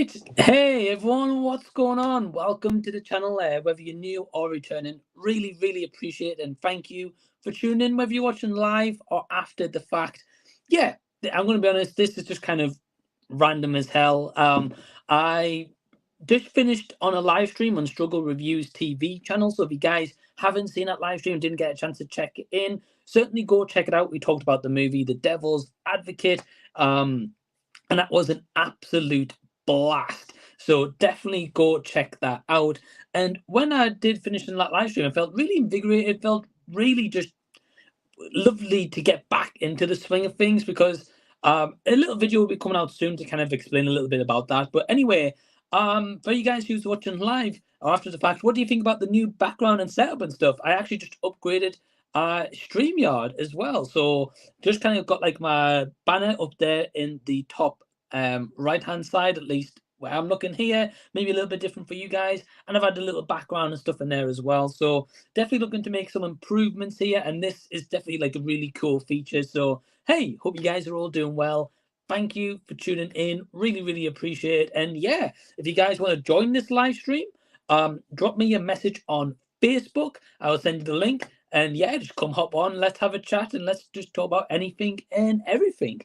Right. Hey everyone, what's going on? Welcome to the channel. Whether you're new or returning, really appreciate it and thank you for tuning in, whether you're watching live or after the fact. Yeah, I'm going to be honest, this is just kind of random as hell. I just finished on a live stream on Struggle Reviews TV channel. So if you guys haven't seen that live stream, didn't get a chance to check it in, certainly go check it out. We talked about the movie The Devil's Advocate. And that was an absolute blast. So definitely go check that out. And when I did finish in that live stream, I felt really invigorated, felt really just lovely to get back into the swing of things because a little video will be coming out soon to kind of explain a little bit about that. But anyway, for you guys who's watching live or after the fact, what do you think about the new background and setup and stuff? I actually just upgraded StreamYard as well. So just kind of got like my banner up there in the top right hand side, at least where I'm looking here, maybe a little bit different for you guys. And I've had a little background and stuff in there as well. So definitely looking to make some improvements here. And this is definitely like a really cool feature. So, hey, hope you guys are all doing well. Thank you for tuning in. Really appreciate it. And yeah, if you guys want to join this live stream, drop me a message on Facebook. I'll send you the link. And yeah, just come hop on. Let's have a chat and let's just talk about anything and everything.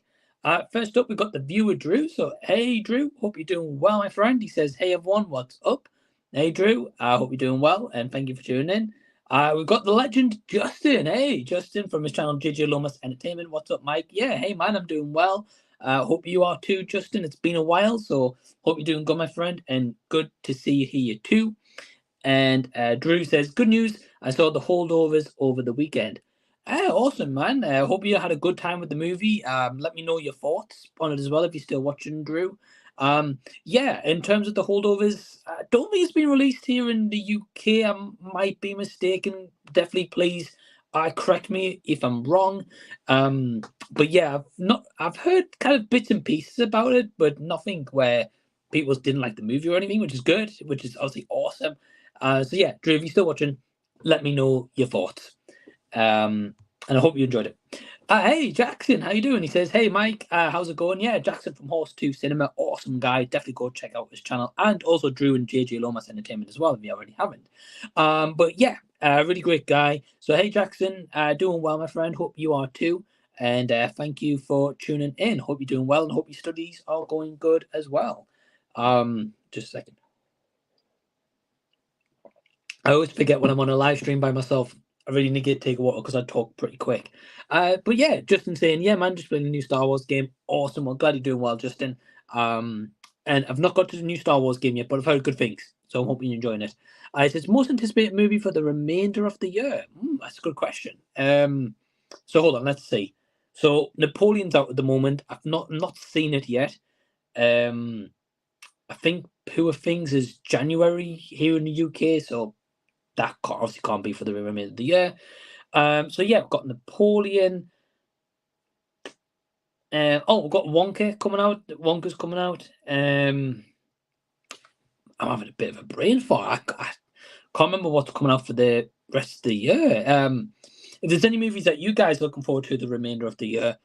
First up, we've got the viewer, Drew. So, hey, Drew, hope you're doing well, my friend. He says, hey, everyone, what's up? Hey, Drew, I hope you're doing well, and thank you for tuning in. We've got the legend, Justin. Hey, Justin from his channel, JJ Lomas Entertainment. What's up, Mike? Yeah, hey, man, I'm doing well. Hope you are too, Justin. It's been a while, so hope you're doing good, my friend, and good to see you here too. And Drew says, good news, I saw the holdovers over the weekend. Awesome, man. I hope you had a good time with the movie. Let me know your thoughts on it as well if you're still watching, Drew. Yeah, in terms of the holdovers, I don't think it's been released here in the UK. I might be mistaken. Definitely, please correct me if I'm wrong. But yeah, I've heard kind of bits and pieces about it, but nothing where people didn't like the movie or anything, which is good, which is obviously awesome. So yeah, Drew, if you're still watching, let me know your thoughts. And I hope you enjoyed it. Hey, Jackson, how you doing? He says, hey, Mike, how's it going? Yeah, Jackson from Horse 2 Cinema, awesome guy. Definitely go check out his channel. And also Drew and JJ Lomas Entertainment as well, if you already haven't. But yeah, really great guy. So, hey, Jackson, doing well, my friend. Hope you are too. And thank you for tuning in. Hope you're doing well and hope your studies are going good as well. Just a second. I always forget when I'm on a live stream by myself. I really need to take a water because I talk pretty quick. But yeah, Justin saying, yeah, man, just playing a new Star Wars game. Awesome. I'm glad you're doing well, Justin. And I've not got to the new Star Wars game yet, but I've heard good things. So I'm hoping you're enjoying it. It says, most anticipated movie for the remainder of the year. That's a good question. So hold on, let's see. So Napoleon's out at the moment. I've not seen it yet. I think Poor Things is January here in the UK, so that obviously can't be for the remainder of the year. So yeah, we've got Napoleon. We've got Wonka coming out. Wonka's coming out. I'm having a bit of a brain fart. I can't remember what's coming out for the rest of the year. If there's any movies that you guys are looking forward to the remainder of the year,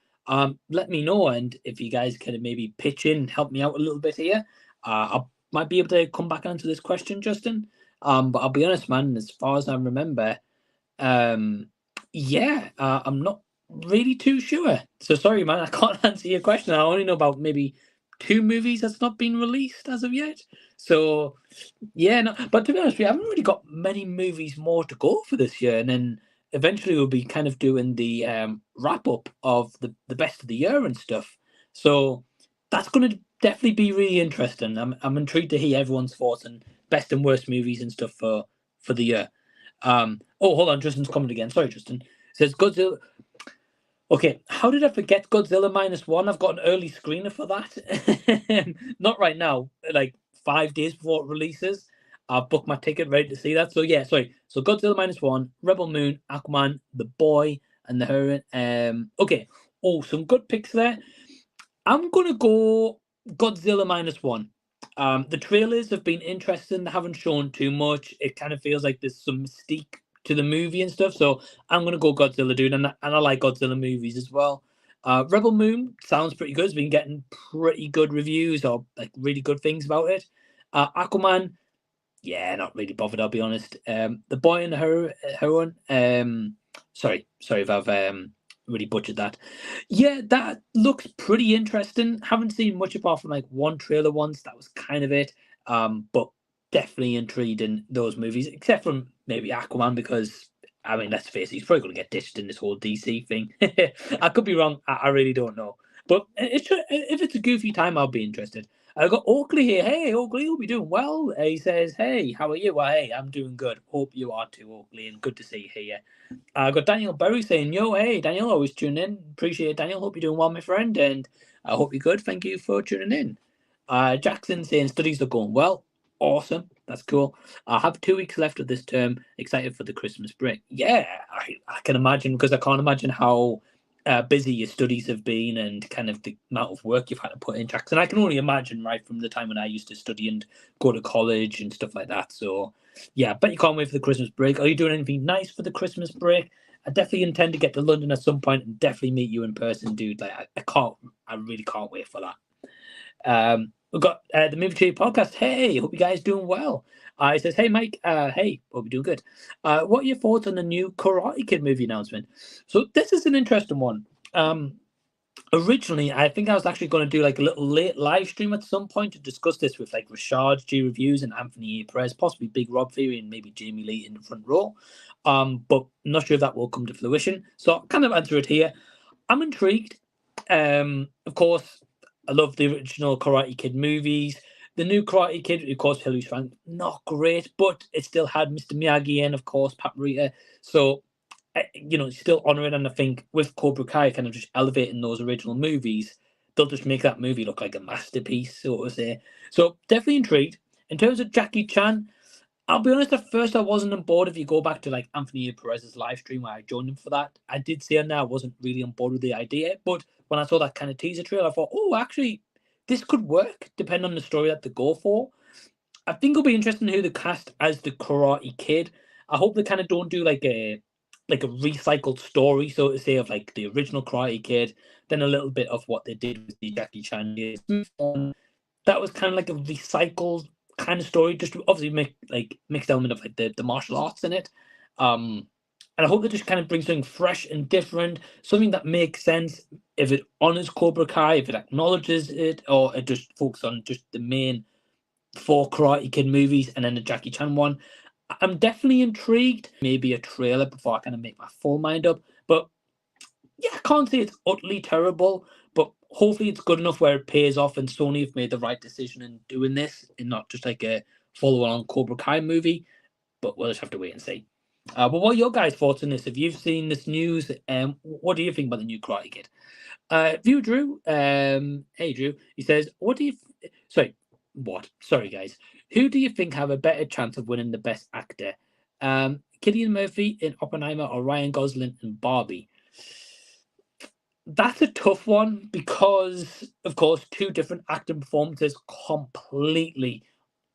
let me know. And if you guys can maybe pitch in, help me out a little bit here, I might be able to come back and answer this question, Justin. But I'll be honest, man, as far as I remember, I'm not really too sure. So sorry, man, I can't answer your question. I only know about maybe 2 movies that's not been released as of yet. So yeah, no, but to be honest, we haven't really got many movies more to go for this year, and then eventually we'll be kind of doing the wrap up of the best of the year and stuff. So that's going to definitely be really interesting. I'm intrigued to hear everyone's thoughts and best and worst movies and stuff for the year. Hold on, Justin's coming again. Sorry, Justin. It says Godzilla. Okay, how did I forget Godzilla -1? I've got an early screener for that. Not right now, like 5 days before it releases. I've booked my ticket, ready to see that. So yeah, sorry. So Godzilla -1, Rebel Moon, Aquaman, The Boy, and The Heron. Okay. Oh, some good picks there. I'm gonna go Godzilla -1. The trailers have been interesting. They haven't shown too much. It kind of feels like there's some mystique to the movie and stuff. So I'm gonna go Godzilla, dude. And I like Godzilla movies as well. Rebel Moon sounds pretty good. It's been getting pretty good reviews or like really good things about it. Aquaman, yeah, not really bothered, I'll be honest. The Boy and the Heron, sorry if I've really butchered that. Yeah, that looks pretty interesting. Haven't seen much apart from like one trailer once. That was kind of it. But definitely intrigued in those movies, except from maybe Aquaman, because I mean, let's face it, he's probably going to get ditched in this whole DC thing. I could be wrong. I really don't know. But if it's a goofy time, I'll be interested. I got Oakley here. Hey, Oakley, hope you're doing well. He says, hey, how are you? Well, hey, I'm doing good. Hope you are too, Oakley, and good to see you here. I got Daniel Berry saying, yo, hey, Daniel, always tune in. Appreciate it, Daniel. Hope you're doing well, my friend, and I hope you're good. Thank you for tuning in. Jackson saying, studies are going well. Awesome. That's cool. I have 2 weeks left of this term. Excited for the Christmas break. Yeah, I can imagine, because I can't imagine how busy your studies have been and kind of the amount of work you've had to put in, Jackson. I can only imagine, right, from the time when I used to study and go to college and stuff like that. So, yeah, I bet you can't wait for the Christmas break. Are you doing anything nice for the Christmas break? I definitely intend to get to London at some point and definitely meet you in person, dude. Like, I really can't wait for that. We've got the Movie Tree podcast. Hey, hope you guys doing well. He says, hey, Mike. Hey, hope you're doing good. What are your thoughts on the new Karate Kid movie announcement? So this is an interesting one. Originally, I think I was actually going to do like a little late live stream at some point to discuss this with like Rashad G Reviews and Anthony A. Perez, possibly Big Rob Theory and maybe Jamie Lee in the front row. But I'm not sure if that will come to fruition. So I'll kind of answer it here. I'm intrigued. Of course, I love the original Karate Kid movies. The new Karate Kid, of course, Hilary Swank, not great, but it still had Mr. Miyagi and, of course, Pat Morita. So, still honour it. And I think with Cobra Kai kind of just elevating those original movies, they'll just make that movie look like a masterpiece, so to say. So, definitely intrigued. In terms of Jackie Chan, I'll be honest, at first I wasn't on board. If you go back to like Anthony Perez's live stream where I joined him for that, I did say on there I wasn't really on board with the idea. But when I saw that kind of teaser trailer, I thought, oh, actually, this could work, depending on the story that they go for. I think it'll be interesting who they cast as the Karate Kid. I hope they kind of don't do like a recycled story, so to say, of like the original Karate Kid, then a little bit of what they did with the Jackie Chan years. That was kind of like a recycled kind of story, just to obviously make like mixed element of like the martial arts in it. And I hope they just kind of bring something fresh and different, something that makes sense. If it honors Cobra Kai, if it acknowledges it, or it just focuses on just the main 4 Karate Kid movies and then the Jackie Chan one. I'm definitely intrigued. Maybe a trailer before I kind of make my full mind up. But yeah, I can't say it's utterly terrible, but hopefully it's good enough where it pays off and Sony have made the right decision in doing this and not just like a follow-on Cobra Kai movie. But we'll just have to wait and see. But what are your guys' thoughts on this? If you've seen this news, what do you think about the new Karate Kid? View Drew, hey Drew, he says, what do you... Sorry, guys. Who do you think have a better chance of winning the Best Actor? Cillian Murphy in Oppenheimer or Ryan Gosling in Barbie? That's a tough one because, of course, 2 different acting performances completely.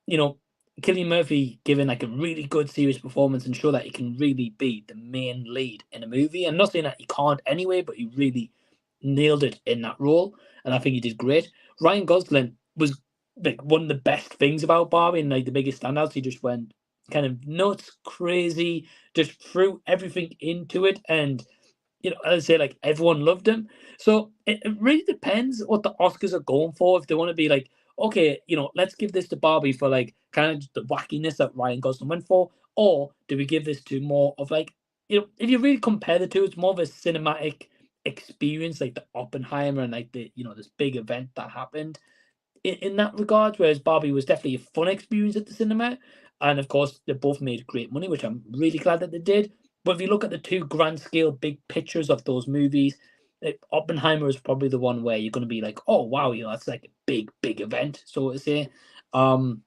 Cillian Murphy giving like a really good serious performance and show that he can really be the main lead in a movie. I'm not saying that he can't anyway, but he really nailed it in that role, and I think he did great. Ryan Gosling was like one of the best things about Barbie and like the biggest standouts. He just went kind of nuts, crazy, just threw everything into it, and I'd say like everyone loved him. So it really depends what the Oscars are going for. If they want to be like, okay, let's give this to Barbie for like kind of the wackiness that Ryan Gosling went for, or do we give this to more of like, if you really compare the two, it's more of a cinematic experience, like the Oppenheimer and like the this big event that happened in that regard. Whereas Barbie was definitely a fun experience at the cinema, and of course they both made great money, which I'm really glad that they did. But if you look at the 2 grand scale big pictures of those movies, Oppenheimer is probably the one where you're going to be like, oh wow, that's like a big event, so to say. So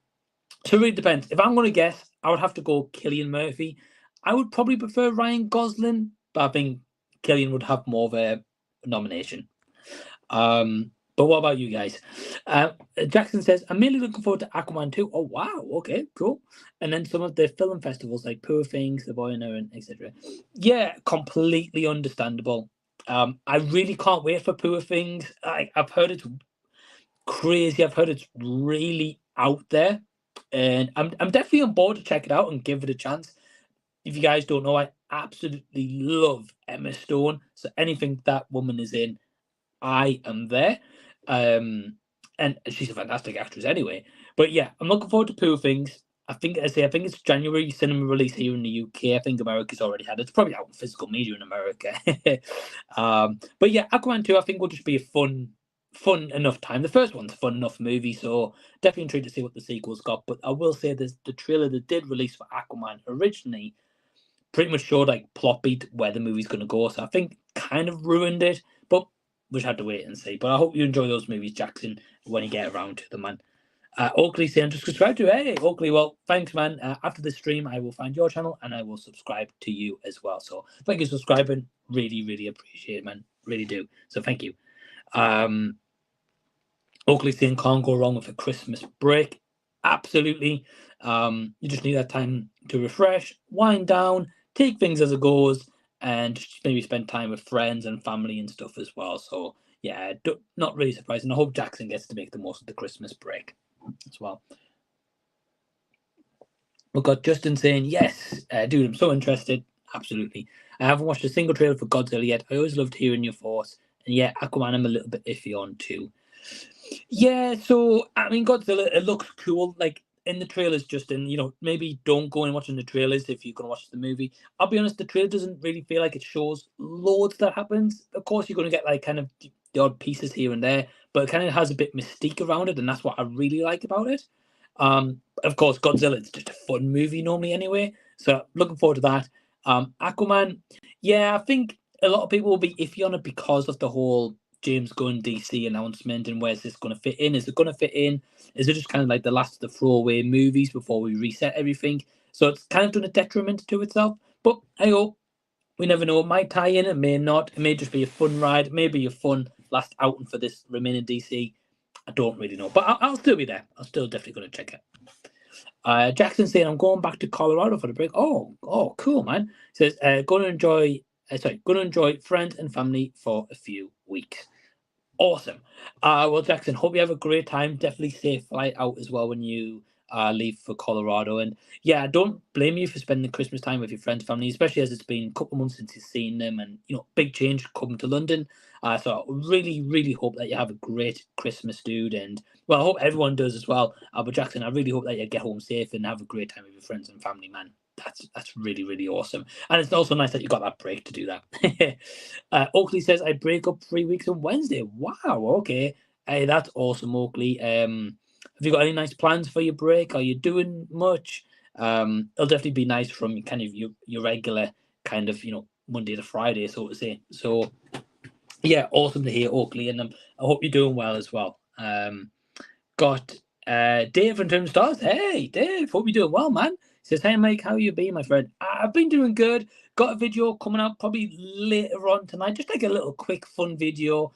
it really depends. If I'm going to guess, I would have to go Cillian Murphy. I would probably prefer Ryan Gosling, but I think Cillian would have more of a nomination. But what about you guys? Jackson says, I'm mainly looking forward to Aquaman 2. Oh, wow. Okay, cool. And then some of the film festivals like Poor Things, The Boy and Heron, etc. Yeah, completely understandable. I really can't wait for Poor Things. I've heard it's crazy. I've heard it's really out there, and I'm definitely on board to check it out and give it a chance. If you guys don't know, I absolutely love Emma Stone. So anything that woman is in, I am there. And she's a fantastic actress anyway. But yeah, I'm looking forward to Poor Things. I think it's January cinema release here in the UK. I think America's already had it. It's probably out in physical media in America. But yeah, Aquaman 2 I think will just be a fun enough time. The first one's a fun enough movie, so definitely intrigued to see what the sequel's got. But I will say this, the trailer that did release for Aquaman originally pretty much showed like plot beat where the movie's going to go. So I think kind of ruined it, but we just had to wait and see. But I hope you enjoy those movies, Jackson, when you get around to them, man. Oakley saying just subscribe to Hey Oakley. Well, thanks, man. After the stream, I will find your channel and I will subscribe to you as well. So thank you for subscribing. Really, really appreciate it, man. Really do. So thank you. Oakley saying can't go wrong with a Christmas break. Absolutely. You just need that time to refresh, wind down, take things as it goes, and just maybe spend time with friends and family and stuff as well. So yeah, not really surprising. I hope Jackson gets to make the most of the Christmas break as well. We've got Justin saying, yes, dude, I'm so interested. Absolutely. I haven't watched a single trailer for Godzilla yet. I always loved hearing your thoughts. And yeah, Aquaman I'm a little bit iffy on too. Yeah, so I mean Godzilla, it looks cool. Like in the trailers, Justin, maybe don't go and watch in the trailers if you're gonna watch the movie. I'll be honest, the trailer doesn't really feel like it shows loads that happens. Of course, you're gonna get like kind of the odd pieces here and there, but it kind of has a bit mystique around it, and that's what I really like about it. Of course, Godzilla is just a fun movie normally anyway, so looking forward to that. Aquaman, yeah, I think a lot of people will be iffy on it because of the whole James Gunn DC announcement and where's this going to fit in? Is it going to fit in? Is it just kind of like the last of the throwaway movies before we reset everything? So it's kind of done a detriment to itself. But hey, oh, we never know. It might tie in, it may not. It may just be a fun ride. It may be a fun last outing for this remaining DC. I don't really know. But I'll still be there. I'm still definitely going to check it. Jackson saying, I'm going back to Colorado for the break. Oh, cool, man. Says, going to enjoy friends and family for a few weeks. Awesome. Well, Jackson, hope you have a great time. Definitely safe flight out as well when you leave for Colorado. And yeah, I don't blame you for spending Christmas time with your friends, family, especially as it's been a couple of months since you've seen them, and big change coming to London. So I really, really hope that you have a great Christmas, dude. And well, I hope everyone does as well. But Jackson, I really hope that you get home safe and have a great time with your friends and family, man. That's really, really awesome. And it's also nice that you got that break to do that. Oakley says, I break up 3 weeks on Wednesday. Wow, okay. Hey, that's awesome, Oakley. Have you got any nice plans for your break? Are you doing much? It'll definitely be nice from kind of your regular kind of, Monday to Friday, so to say. So, yeah, awesome to hear, Oakley. And I hope you're doing well as well. Got Dave from Trim Stars. Hey, Dave, hope you're doing well, man. Says, hey, Mike, how you been, my friend? I've been doing good. Got a video coming out probably later on tonight. Just like a little quick, fun video.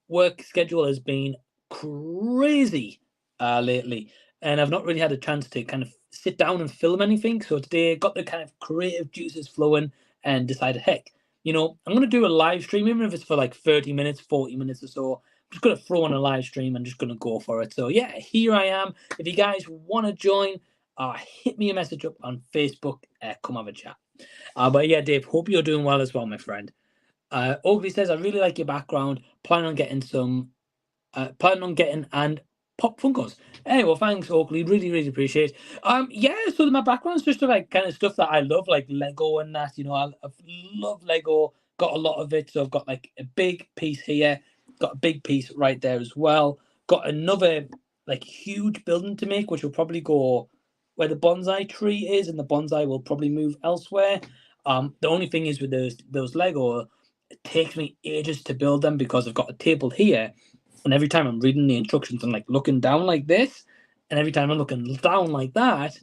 Work schedule has been crazy lately, and I've not really had a chance to kind of sit down and film anything. So today, got the kind of creative juices flowing and decided, heck, I'm going to do a live stream, even if it's for like 30 minutes, 40 minutes or so. I'm just going to throw on a live stream and just going to go for it. So yeah, here I am. If you guys want to join, hit me a message up on Facebook. Come have a chat. But yeah, Dave, hope you're doing well as well, my friend. Oakley says, I really like your background. Plan on getting and pop Funkos. Hey, well, thanks, Oakley. Really, really appreciate it. Yeah, so my background's just like kind of stuff that I love, like Lego and that. I love Lego. Got a lot of it. So I've got like a big piece here. Got a big piece right there as well. Got another like huge building to make, which will probably go where the bonsai tree is, and the bonsai will probably move elsewhere. The only thing is with those Lego, it takes me ages to build them because I've got a table here, and every time I'm reading the instructions, I'm like looking down like this, and every time I'm looking down like that,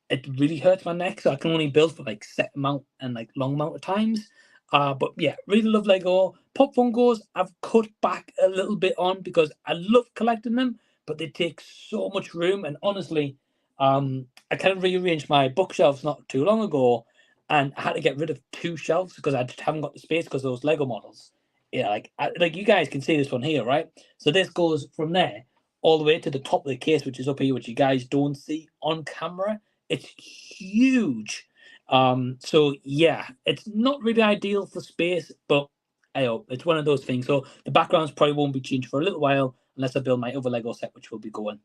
it really hurts my neck. So I can only build for like set amount and like long amount of times. But yeah, really love Lego. Pop Funkos, I've cut back a little bit on because I love collecting them, but they take so much room. And honestly, I kind of rearranged my bookshelves not too long ago, and I had to get rid of 2 shelves because I just haven't got the space because those Lego models. Yeah, like you guys can see this one here, right? So this goes from there all the way to the top of the case, which is up here, which you guys don't see on camera. It's huge. So yeah, it's not really ideal for space, but it's one of those things. So the backgrounds probably won't be changed for a little while unless I build my other Lego set, which will be going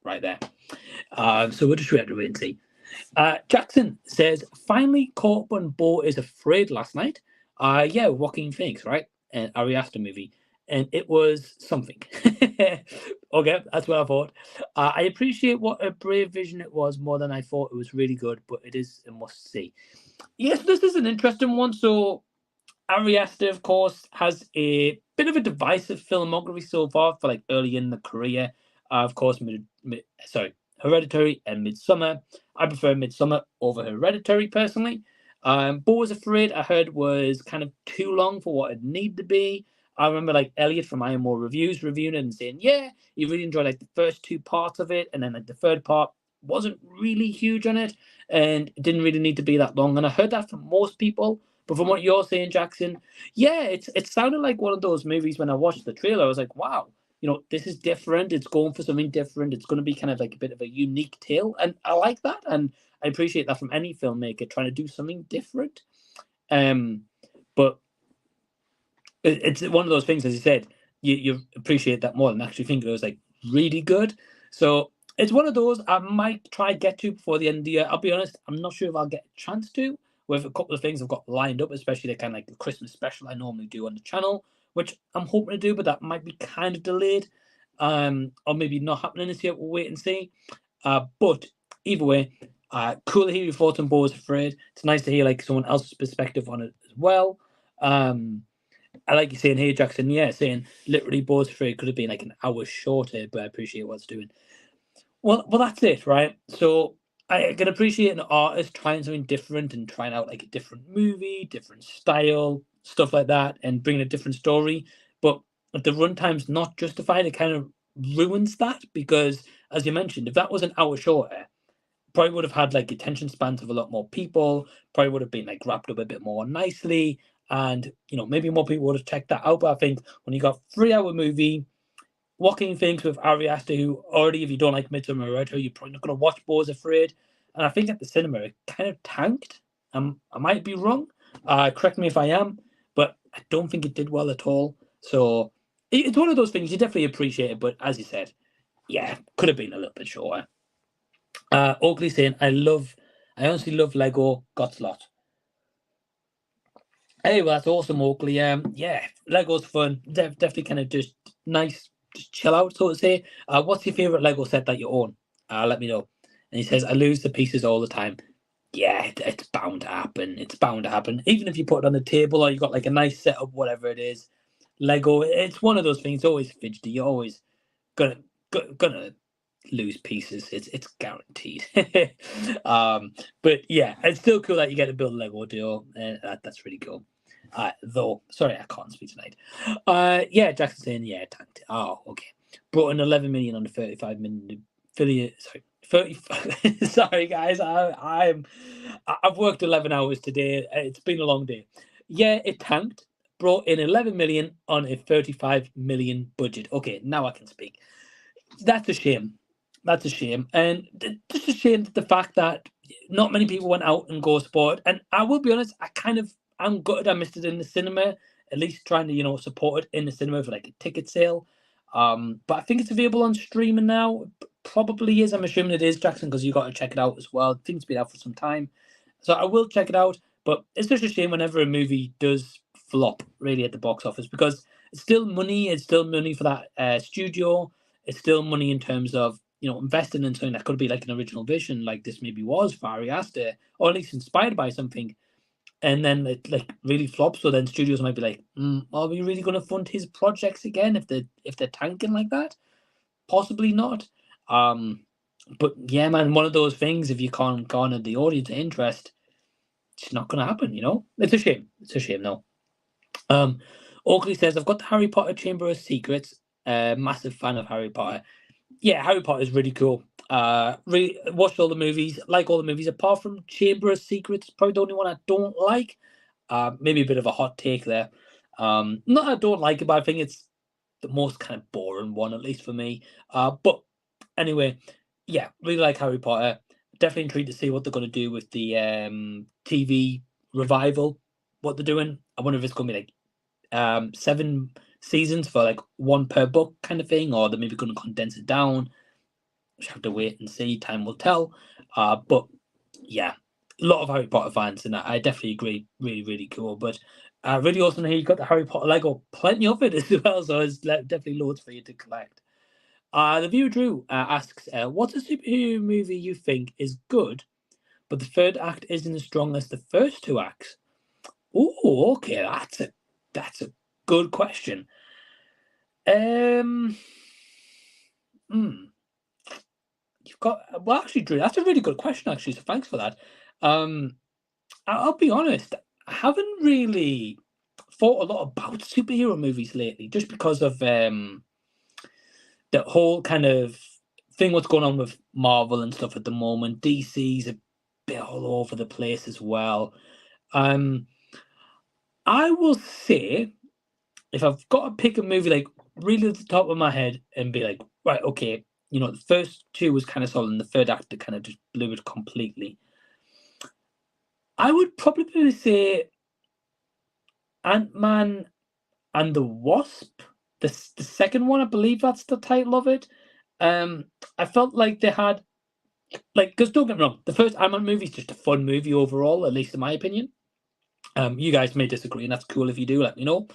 right there. So we'll just wait and see. Jackson says, finally caught up on Beau is Afraid last night. Yeah, Joaquin Phoenix, right? An Ari Aster movie. And it was something. Okay, that's what I thought. I appreciate what a brave vision it was more than I thought. It was really good, but it is a must-see. Yes, this is an interesting one. So Ari Aster, of course, has a bit of a divisive filmography so far for like early in the career. Of course, Hereditary and Midsommar. I prefer Midsommar over Hereditary personally. Beau was Afraid, I heard, was kind of too long for what it needed to be. I remember like Elliot from IMO Reviews reviewing it and saying, yeah, he really enjoyed like the first 2 parts of it, and then like the third part wasn't really huge on it, and it didn't really need to be that long. And I heard that from most people. But from what you're saying, Jackson, yeah, it sounded like one of those movies when I watched the trailer. I was like, wow, this is different. It's going for something different. It's going to be kind of like a bit of a unique tale. And I like that. And I appreciate that from any filmmaker trying to do something different. But it's one of those things, as you said, you appreciate that more than actually think it was like really good. So it's one of those I might try get to before the end of the year. I'll be honest, I'm not sure if I'll get a chance to, with a couple of things I've got lined up, especially the kind of like the Christmas special I normally do on the channel, which I'm hoping to do, but that might be kind of delayed, or maybe not happening this year. We'll wait and see. But either way, cool to hear your thoughts on Beau is Afraid. It's nice to hear like someone else's perspective on it as well. I like you saying here, Jackson, yeah, saying literally Beau is Afraid could have been like an hour shorter, but I appreciate what it's doing. Well, that's it, right? So I can appreciate an artist trying something different and trying out like a different movie, different style, stuff like that, and bringing a different story. But if the runtime's not justified, it kind of ruins that because, as you mentioned, if that was an hour shorter, probably would have had like attention spans of a lot more people, probably would have been like wrapped up a bit more nicely, and maybe more people would have checked that out. But I think when you got 3-hour movie, Joaquin Phoenix with Ari Aster, who already, if you don't like Midsommar Hereditary, you're probably not going to watch Beau is Afraid. And I think at the cinema, it kind of tanked. I might be wrong. Correct me if I am, but I don't think it did well at all. So it's one of those things you definitely appreciate it, but as you said, yeah, could have been a little bit shorter. Oakley saying, I honestly love Lego Gotslot. Hey, well, that's awesome, Oakley. Yeah, Lego's fun. Definitely kind of just nice, just chill out, so to say. What's your favorite Lego set that you own? Let me know. And he says, I lose the pieces all the time. Yeah, it's bound to happen. It's bound to happen. Even if you put it on the table or you got like a nice setup, whatever it is, Lego, it's one of those things. Always fidgety. You're always gonna lose pieces. It's guaranteed. But yeah, it's still cool that you get to build a Lego deal. That's really cool. Though, sorry, I can't speak tonight. Yeah, Jackson's saying, yeah, tanked. Oh, okay. Brought in 11 million on the 35 million affiliate. Sorry, 30. Sorry, guys. I've worked 11 hours today. It's been a long day. Yeah, it tanked. Brought in 11 million on a 35 million budget. Okay, now I can speak. That's a shame. That's a shame. And just a shame that the fact that not many people went out and go support. And I will be honest, I'm gutted I missed it in the cinema, at least trying to, support it in the cinema for like a ticket sale. But I think it's available on streaming now. Probably is. I'm assuming it is, Jackson, because you got to check it out as well. I think it's been out for some time. So I will check it out. But it's just a shame whenever a movie does flop really at the box office because it's still money. It's still money for that studio. It's still money in terms of, investing in something that could be like an original vision, like this maybe was for Ari Aster, or at least inspired by something. And then it like really flops. So then studios might be like, are we really going to fund his projects again if they're tanking like that? Possibly not. But yeah, man, one of those things. If you can't garner the audience interest, it's not going to happen. It's a shame. It's a shame, though. Oakley says, I've got the Harry Potter Chamber of Secrets. Massive fan of Harry Potter. Yeah, Harry Potter is really cool. Really watched all the movies, like all the movies, apart from Chamber of Secrets, probably the only one I don't like. Maybe a bit of a hot take there. Not that I don't like it, but I think it's the most kind of boring one, at least for me. But anyway, yeah, really like Harry Potter. Definitely intrigued to see what they're going to do with the TV revival. What they're doing. I wonder if it's going to be like 7 seasons for like one per book kind of thing, or they're maybe going to condense it down. We have to wait and see. Time will tell. But yeah, a lot of Harry Potter fans, and I definitely agree. Really, really cool. But really awesome to hear you got the Harry Potter Lego. Plenty of it as well, so it's definitely loads for you to collect. The viewer Drew asks, "What's a superhero movie you think is good, but the third act isn't as strong as the first 2 acts?" Oh, okay, that's a good question. You've got actually, Drew, that's a really good question, actually. So thanks for that. I'll be honest, I haven't really thought a lot about superhero movies lately, just because of the whole kind of thing what's going on with Marvel and stuff at the moment. DC's a bit all over the place as well. I will say, if I've got to pick a movie like really at the top of my head and be like, right, okay, the first 2 was kind of solid, and the third act kind of just blew it completely. I would probably say Ant-Man and the Wasp, the second one, I believe that's the title of it. I felt like they had, because don't get me wrong, the first Ant-Man movie is just a fun movie overall, at least in my opinion. You guys may disagree, and that's cool if you do. Let me know.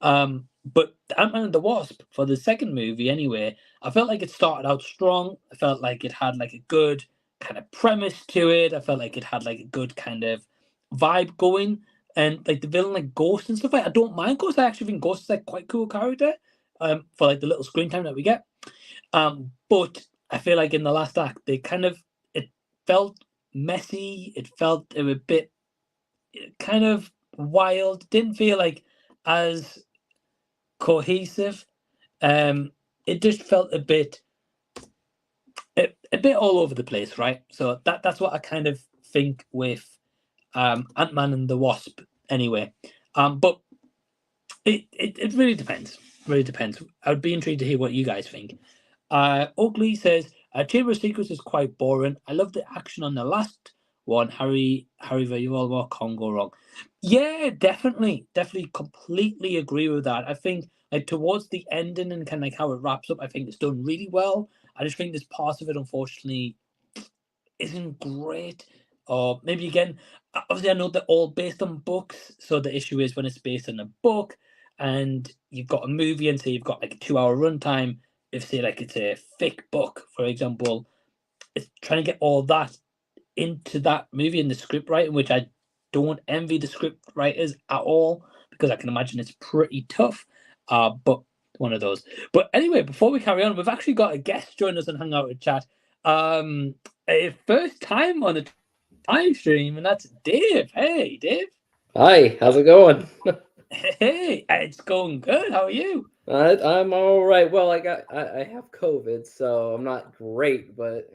But Ant-Man and the Wasp, for the second movie anyway, I felt like it started out strong. I felt like it had like a good kind of premise to it. I felt like it had like a good kind of vibe going, and like the villain, like Ghost and stuff. Like I don't mind Ghost. I actually think Ghost is like quite cool character. For like the little screen time that we get. But I feel like in the last act, it felt messy. It felt a bit kind of wild. Didn't feel like as cohesive. It just felt a bit all over the place, right? So that's what I kind of think with Ant-Man and the Wasp anyway. But it really depends. Really depends. I would be intrigued to hear what you guys think. Oakley says, Chamber of Secrets is quite boring. I love the action on the last one. Harry, you all what can't go wrong. Yeah, definitely completely agree with that. I think like towards the ending and kind of like how it wraps up, I think it's done really well. I just think there's parts of it, unfortunately, isn't great. Or maybe again, obviously I know they're all based on books, so the issue is when it's based on a book and you've got a movie and say you've got like a 2-hour runtime, if say like it's a thick book, for example, it's trying to get all that into that movie in the script writing, which I don't envy the script writers at all, because I can imagine it's pretty tough. But one of those. But anyway, before we carry on, we've actually got a guest join us and hang out and chat. A first time on a live stream, and that's Dave. Hey, Dave. Hi, how's it going? Hey, it's going good. How are you? I'm all right. Well, I have COVID, so I'm not great, but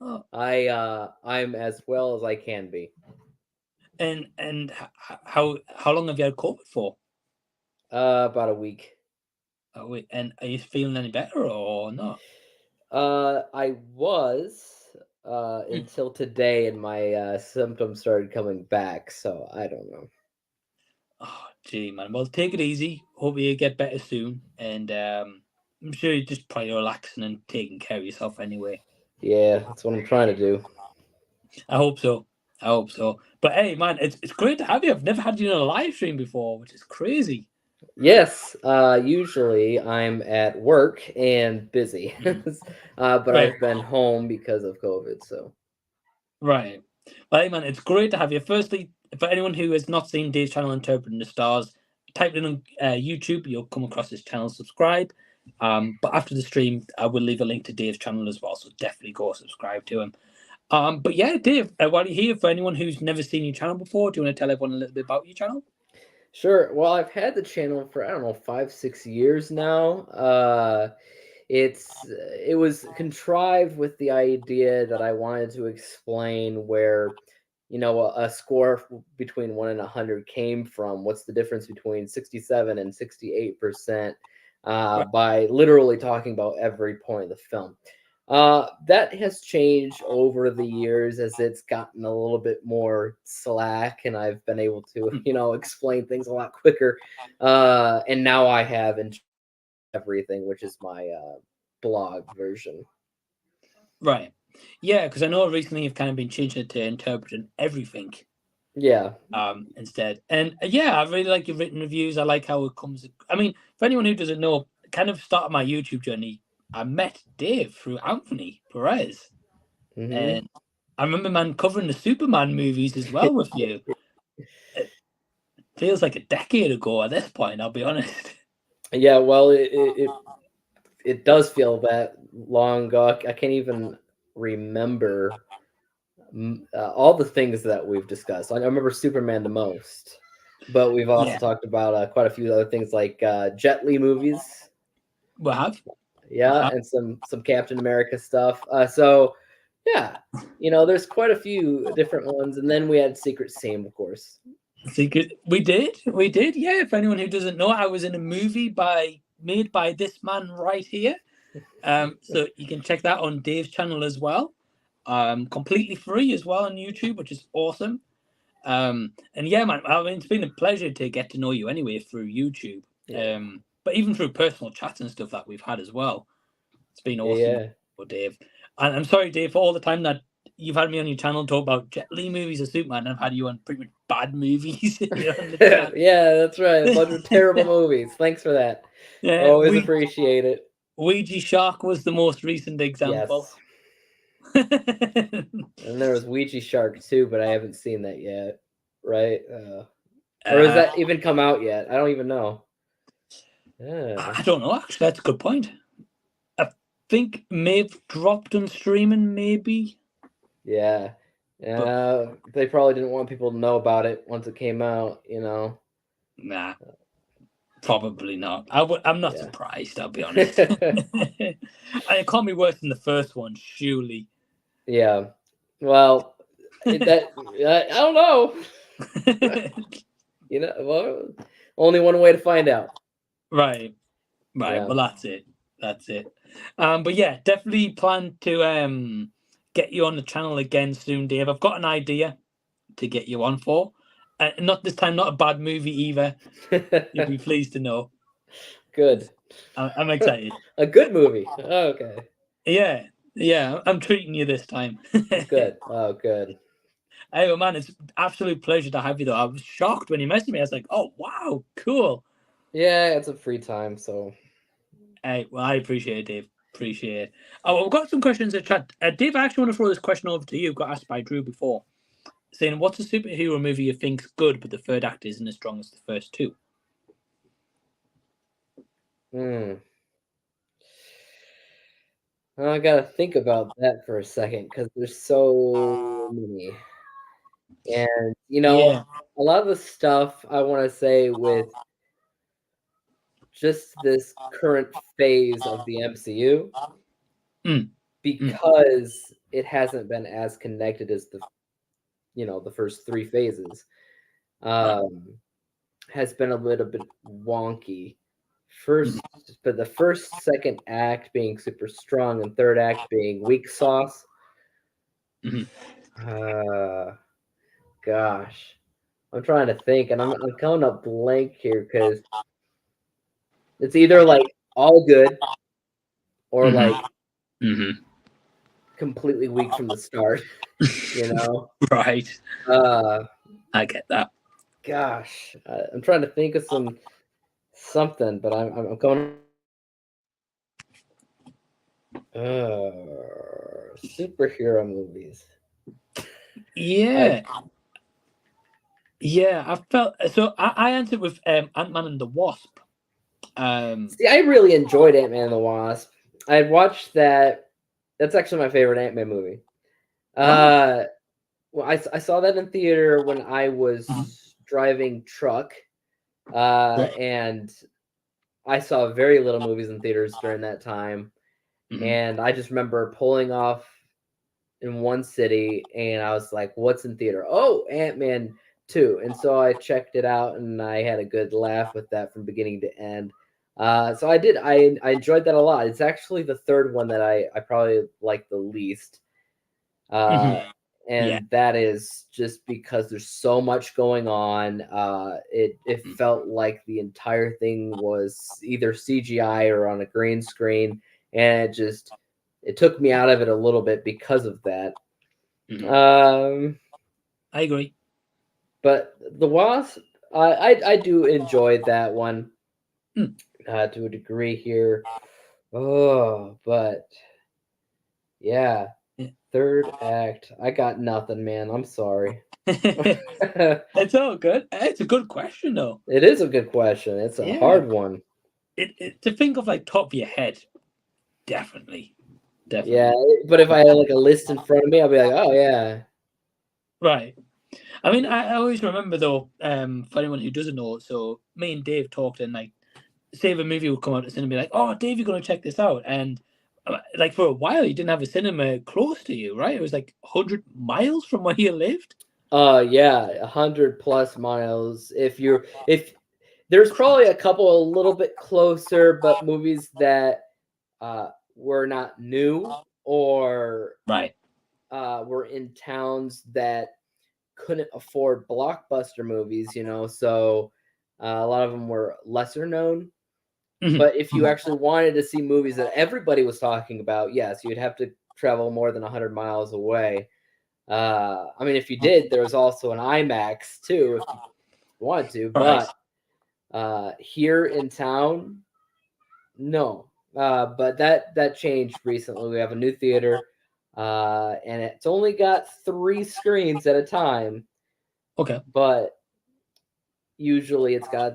Oh, I'm as well as I can be. and how long have you had COVID for? About a week. And are you feeling any better or not? I was Mm. until today, and my symptoms started coming back. So I don't know. Oh, gee, man. Well, take it easy. Hope you get better soon. And I'm sure you're just probably relaxing and taking care of yourself anyway. Yeah, that's what I'm trying to do. I hope so. I hope so. But hey, man, it's great to have you. I've never had you on a live stream before, which is crazy. Yes, usually I'm at work and busy, Mhm. but Right, I've been home because of COVID. So right. Well, hey, man, it's great to have you. Firstly, for anyone who has not seen Dave's channel Interpreting the Stars, type it in on YouTube. You'll come across his channel. Subscribe. But after the stream, I will leave a link to Dave's channel as well. So definitely go subscribe to him. But yeah, Dave, while you're here, for anyone who's never seen your channel before, do you want to tell everyone a little bit about your channel? sure. Well, I've had the channel for I don't know 5, 6 years now. it was contrived with the idea that I wanted to explain where, a score between 1 and 100 came from. What's the difference between 67 and 68%? Right. By literally talking about every point of the film. That has changed over the years as it's gotten a little bit more slack, and I've been able to, explain things a lot quicker. And now I have everything, which is my blog version. Right. Yeah, because I know recently you've kind of been changing it to interpreting everything. Yeah. Instead. And yeah, I really like your written reviews. I like how it comes. I mean, for anyone who doesn't know, kind of started my YouTube journey. I met Dave through Anthony Perez, and I remember, man, covering the Superman movies as well with you. It feels like a decade ago at this point. I'll be honest. Yeah, well, it does feel that long ago. I can't even remember all the things that we've discussed. I remember Superman the most, but we've also talked about quite a few other things like Jet Li movies. We have. Yeah, and some Captain America stuff. So yeah, there's quite a few different ones, and then we had Secret Same, of course. Secret. We did. Yeah. If anyone who doesn't know, I was in a movie made by this man right here. So you can check that on Dave's channel as well. Completely free as well on YouTube, which is awesome. And yeah, man, I mean, it's been a pleasure to get to know you anyway through YouTube. Yeah. But even through personal chats and stuff that we've had as well. It's been awesome, Yeah. Dave. And I'm sorry, Dave, for all the time that you've had me on your channel talk about Jet Li movies or Superman. I've had you on pretty much bad movies. Yeah, that's right. A bunch of terrible movies. Thanks for that. Yeah, Always appreciate it. Ouija Shark was the most recent example. Yes. And there was Ouija Shark too, but I haven't seen that yet. Right? Or has that even come out yet? I don't even know. I don't know, actually. That's a good point. I think may have dropped on streaming, maybe. Yeah. They probably didn't want people to know about it once it came out, Nah, probably not. I'm not surprised, I'll be honest. It can't be worse than the first one, surely. Yeah. Well, I don't know. Well, only one way to find out. Right. Yeah. Well, that's it. But yeah, definitely plan to get you on the channel again soon, Dave. I've got an idea to get you on for. Not this time, not a bad movie either. You'll be pleased to know. Good. I'm excited. A good movie. Oh, okay. Yeah. I'm treating you this time. Good. Oh, good. Hey, well, man, it's an absolute pleasure to have you, though. I was shocked when you messaged me. I was like, oh, wow, cool. Yeah, it's a free time, so. Hey, well, I appreciate it, Dave. Appreciate it. Oh, we've got some questions in chat. Dave, I actually want to throw this question over to you. Got asked by Drew before, saying, what's a superhero movie you think's good, but the third act isn't as strong as the first two? I gotta think about that for a second because there's so many. And, a lot of the stuff I want to say with just this current phase of the MCU, because it hasn't been as connected as the first three phases, has been a little bit wonky. But the first, second act being super strong, and third act being weak sauce. Gosh, I'm trying to think, and I'm coming up blank here because it's either like all good or like completely weak from the start. Right. I get that. Gosh, I'm trying to think of something, but I'm going. Superhero movies. Yeah. I felt so. I answered with Ant-Man and the Wasp. See, I really enjoyed Ant-Man and the Wasp. I had watched that. That's actually my favorite Ant-Man movie. Well, I saw that in theater when I was driving truck, and I saw very little movies in theaters during that time. And I just remember pulling off in one city, and I was like, "What's in theater?" Oh, Ant-Man 2. And so I checked it out, and I had a good laugh with that from beginning to end. So I did. I enjoyed that a lot. It's actually the third one that I probably like the least. And that is just because there's so much going on. It felt like the entire thing was either CGI or on a green screen, and it took me out of it a little bit because of that. I agree. But the Wasp, I do enjoy that one to a degree here. Oh, but yeah. Third act. I got nothing, man. I'm sorry. It's all good. It's a good question, though. It is a good question. It's a hard one. To think of like top of your head, definitely. Yeah, but if I had like a list in front of me, I'll be like, oh yeah. Right. I mean, I always remember though, for anyone who doesn't know, so me and Dave talked, and like, say if a movie would come out to cinema and be like, "Oh, Dave, you're gonna check this out," and like for a while you didn't have a cinema close to you, right? It was like 100 miles from where you lived. Yeah, 100+ miles. If there's probably a couple a little bit closer, but movies that were not new or were in towns that couldn't afford blockbuster movies, so a lot of them were lesser known. But if you actually wanted to see movies that everybody was talking about, yes, you'd have to travel more than 100 miles away. I mean, if you did, there was also an IMAX too, if you wanted to. But here in town, no. But that changed recently. We have a new theater, and it's only got 3 screens at a time. Okay. But usually it's got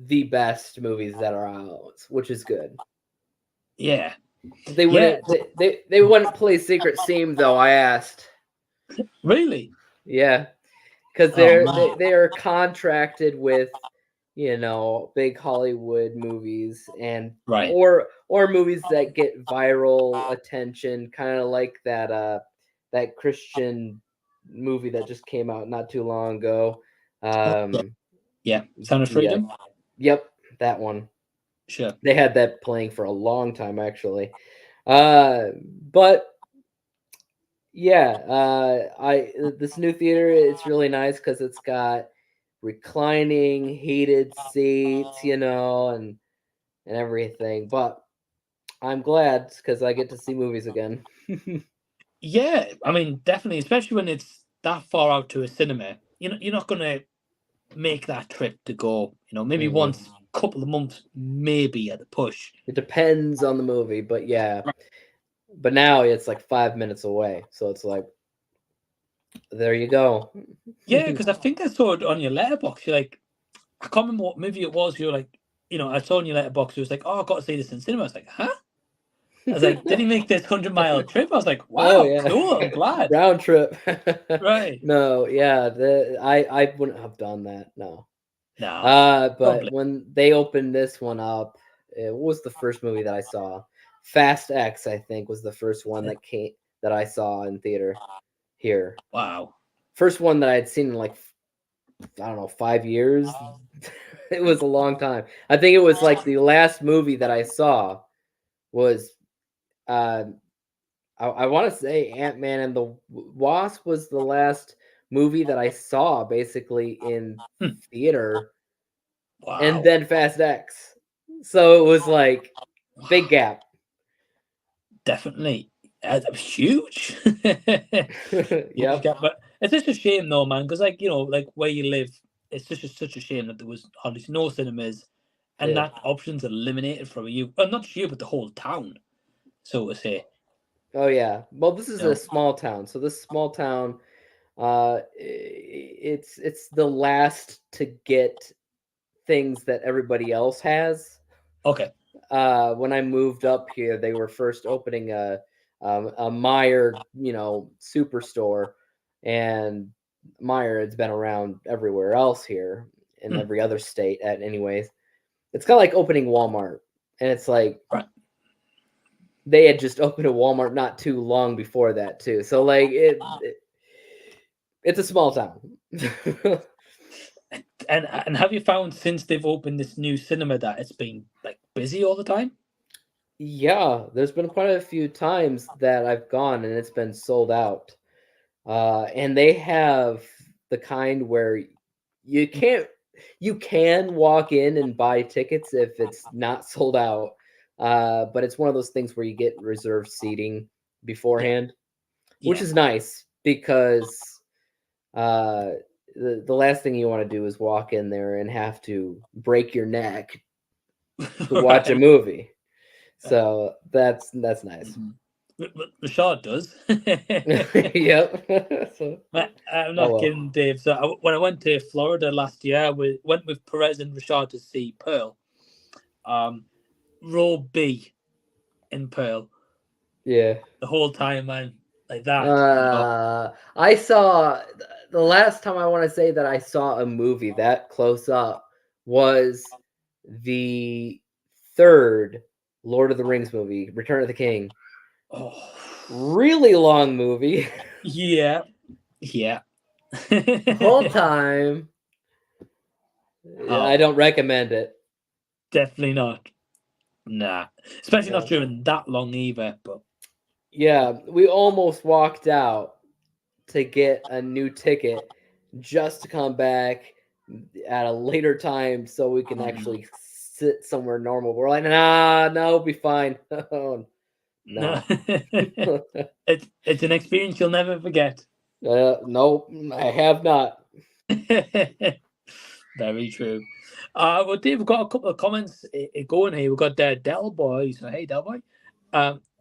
the best movies that are out, which is good. Yeah. They wouldn't they wouldn't play Secret Seam though, I asked. Really? Yeah. Because they are contracted with, big Hollywood movies and or movies that get viral attention, kind of like that Christian movie that just came out not too long ago. Yeah, Sound of Freedom. Yep, that one. Sure. They had that playing for a long time actually. But yeah, this new theater, it's really nice because it's got reclining, heated seats, and everything. But I'm glad because I get to see movies again. Yeah, I mean, definitely, especially when it's that far out to a cinema. You're not gonna make that trip to go. Maybe once, couple of months, maybe at the push. It depends on the movie, but yeah. But now it's like 5 minutes away, so it's like, there you go. Yeah, because I think I saw it on your letterbox. You're like, I can't remember what movie it was. You're like, I saw on your letterbox. It was like, oh, I've got to see this in cinema. I was like, huh? I was like, did he make this 100-mile trip? I was like, wow, cool. I'm glad. Round trip. Right. No, yeah, I wouldn't have done that. No. No. But when they opened this one up, it was the first movie that I saw. Fast X, I think, was the first one that I saw in theater here. Wow. First one that I had seen in like, I don't know, 5 years. It was a long time. I think it was like the last movie that I saw was I want to say Ant-Man and the Wasp was the last movie that I saw basically in theater. Wow. And then Fast X. So it was like big gap. Definitely. That was huge. Yeah. But it's just a shame though, man, because like where you live, it's just such a shame that there was hardly no cinemas and that option's eliminated from you. Well, not just you, but the whole town, so to say. Oh yeah. Well, this is a small town. So this small town, it's the last to get things that everybody else has. Okay. When I moved up here, they were first opening a Meijer, superstore, and Meijer has been around everywhere else here in every other state. Anyways, it's kind of like opening Walmart, and it's like, they had just opened a Walmart not too long before that too. So like it's a small town. And have you found since they've opened this new cinema that it's been like busy all the time? Yeah, there's been quite a few times that I've gone and it's been sold out. And they have the kind where you can't you can walk in and buy tickets if it's not sold out. But it's one of those things where you get reserved seating Yeah, beforehand, which yeah. is nice because uh, the last thing you want to do is walk in there and have to break your neck to watch a Right. movie. So that's nice. Mhm. Rashad does. Yep. So, I'm oh not well. kidding, Dave. So when I went to Florida last year, we went with Perez and Rashad to see Pearl. Um, Row B in Pearl Yeah. the whole time, man. Like that, you know. I saw the last time I want to say that I saw a movie that close up was the third Lord of the Rings movie, Return of the King. Oh, Really long movie. yeah, yeah. The whole time. I Oh, don't recommend it. definitely not. Nah, especially not Yeah. during that long either. But Yeah, we almost walked out to get a new ticket just to come back at a later time so we can actually sit somewhere normal. We're like, nah, no, we'll be fine. Oh, no, no. it's an experience you'll never forget. Nope, I have not. Very true. Well, Dave, we've got a couple of comments going here. We've got Del Boy. So, hey, Del Boy.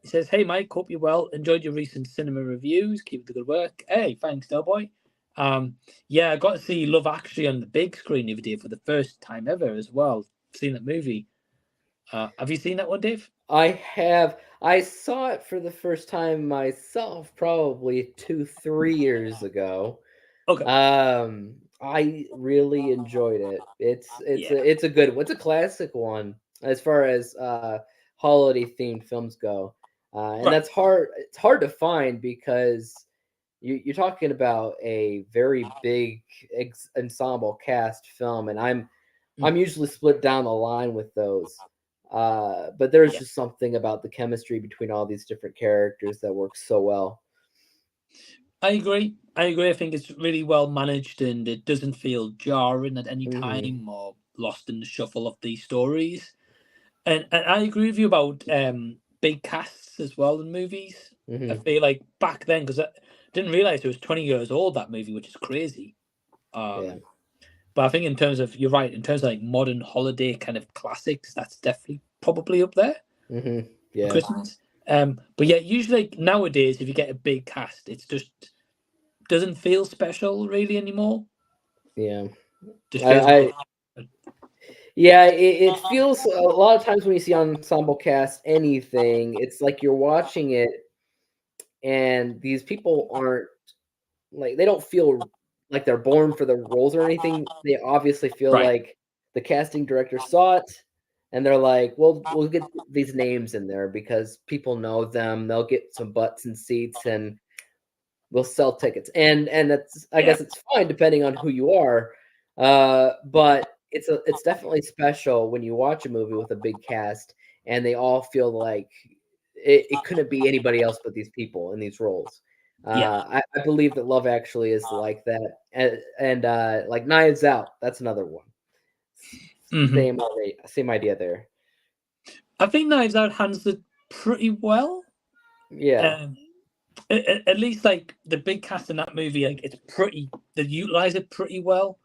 He says, hey, Mike, hope you're well. Enjoyed your recent cinema reviews. Keep up the good work. Hey, thanks, Del Boy. Yeah, I got to see Love Actually on the big screen the other day for the first time ever as well. Seen that movie. Have you seen that one, Dave? I have. I saw it for the first time myself probably 3 years ago. Okay. I really enjoyed it. Yeah. It's a good one. It's a classic one as far as holiday themed films go. And Right. that's hard. It's hard to find because you're talking about a very big ensemble cast film, and I'm usually split down the line with those. But there's Yeah. just something about the chemistry between all these different characters that works so well. I agree. I agree. I think it's really well managed and it doesn't feel jarring at any Hmm. time or lost in the shuffle of these stories. And I agree with you about big casts as well in movies. I Hmm. feel like back then, because I didn't realize it was 20 years old, that movie, which is crazy. Yeah. Um, but I think in terms of, you're right, in terms of like modern holiday kind of classics, that's definitely probably up there Hmm. for Yeah. Christmas. But yeah, usually nowadays, if you get a big cast, it's just doesn't feel special really anymore. Yeah. Just feels more. I Yeah, it feels a lot of times when you see ensemble cast anything, it's like you're watching it and these people aren't like they don't feel like they're born for the roles or anything. They obviously feel Right. like the casting director saw it and they're like, "Well, we'll get these names in there because people know them. They'll get some butts and seats and we'll sell tickets." And that's I Yeah. guess it's fine depending on who you are. But it's definitely special when you watch a movie with a big cast and they all feel like it couldn't be anybody else but these people in these roles. Yeah. I believe that Love Actually is like that, and like Knives Out, that's another one. Hmm. Same idea there. I think Knives Out handles it pretty well. Yeah. Um, at least like the big cast in that movie, like it's pretty. They utilize it pretty well.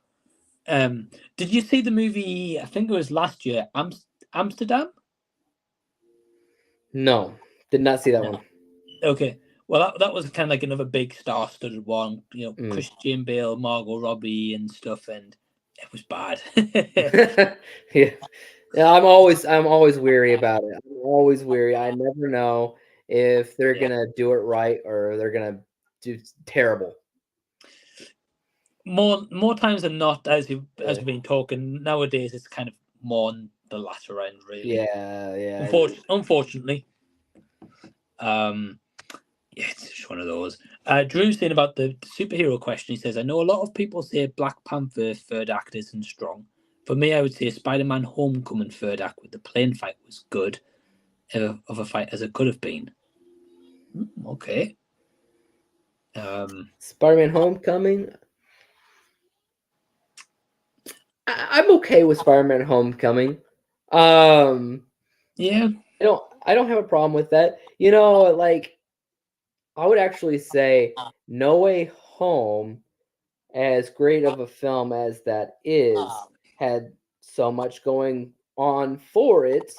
Did you see the movie? I think it was last year, Amsterdam. No, did not see that No. one. Okay. Well, that was kind of like another big star-studded one. You know, Mm. Christian Bale, Margot Robbie, and stuff, and it was bad. Yeah. Yeah, I'm always weary about it. I'm always weary. I never know if they're Yeah. gonna do it right or they're gonna do terrible. More times than not, as Yeah. we've been talking nowadays, it's kind of more on the latter end, really. Yeah, yeah. Unfortunately. Yeah, it's just one of those. Drew's saying about the superhero question. He says, I know a lot of people say Black Panther third act isn't strong. For me, I would say Spider-Man Homecoming third act with the plane fight was good of a fight as it could have been. Okay. Spider-Man Homecoming. I'm okay with Spider-Man Homecoming. Yeah. I don't have a problem with that. You know, like I would actually say No Way Home, as great of a film as that is, had so much going on for it,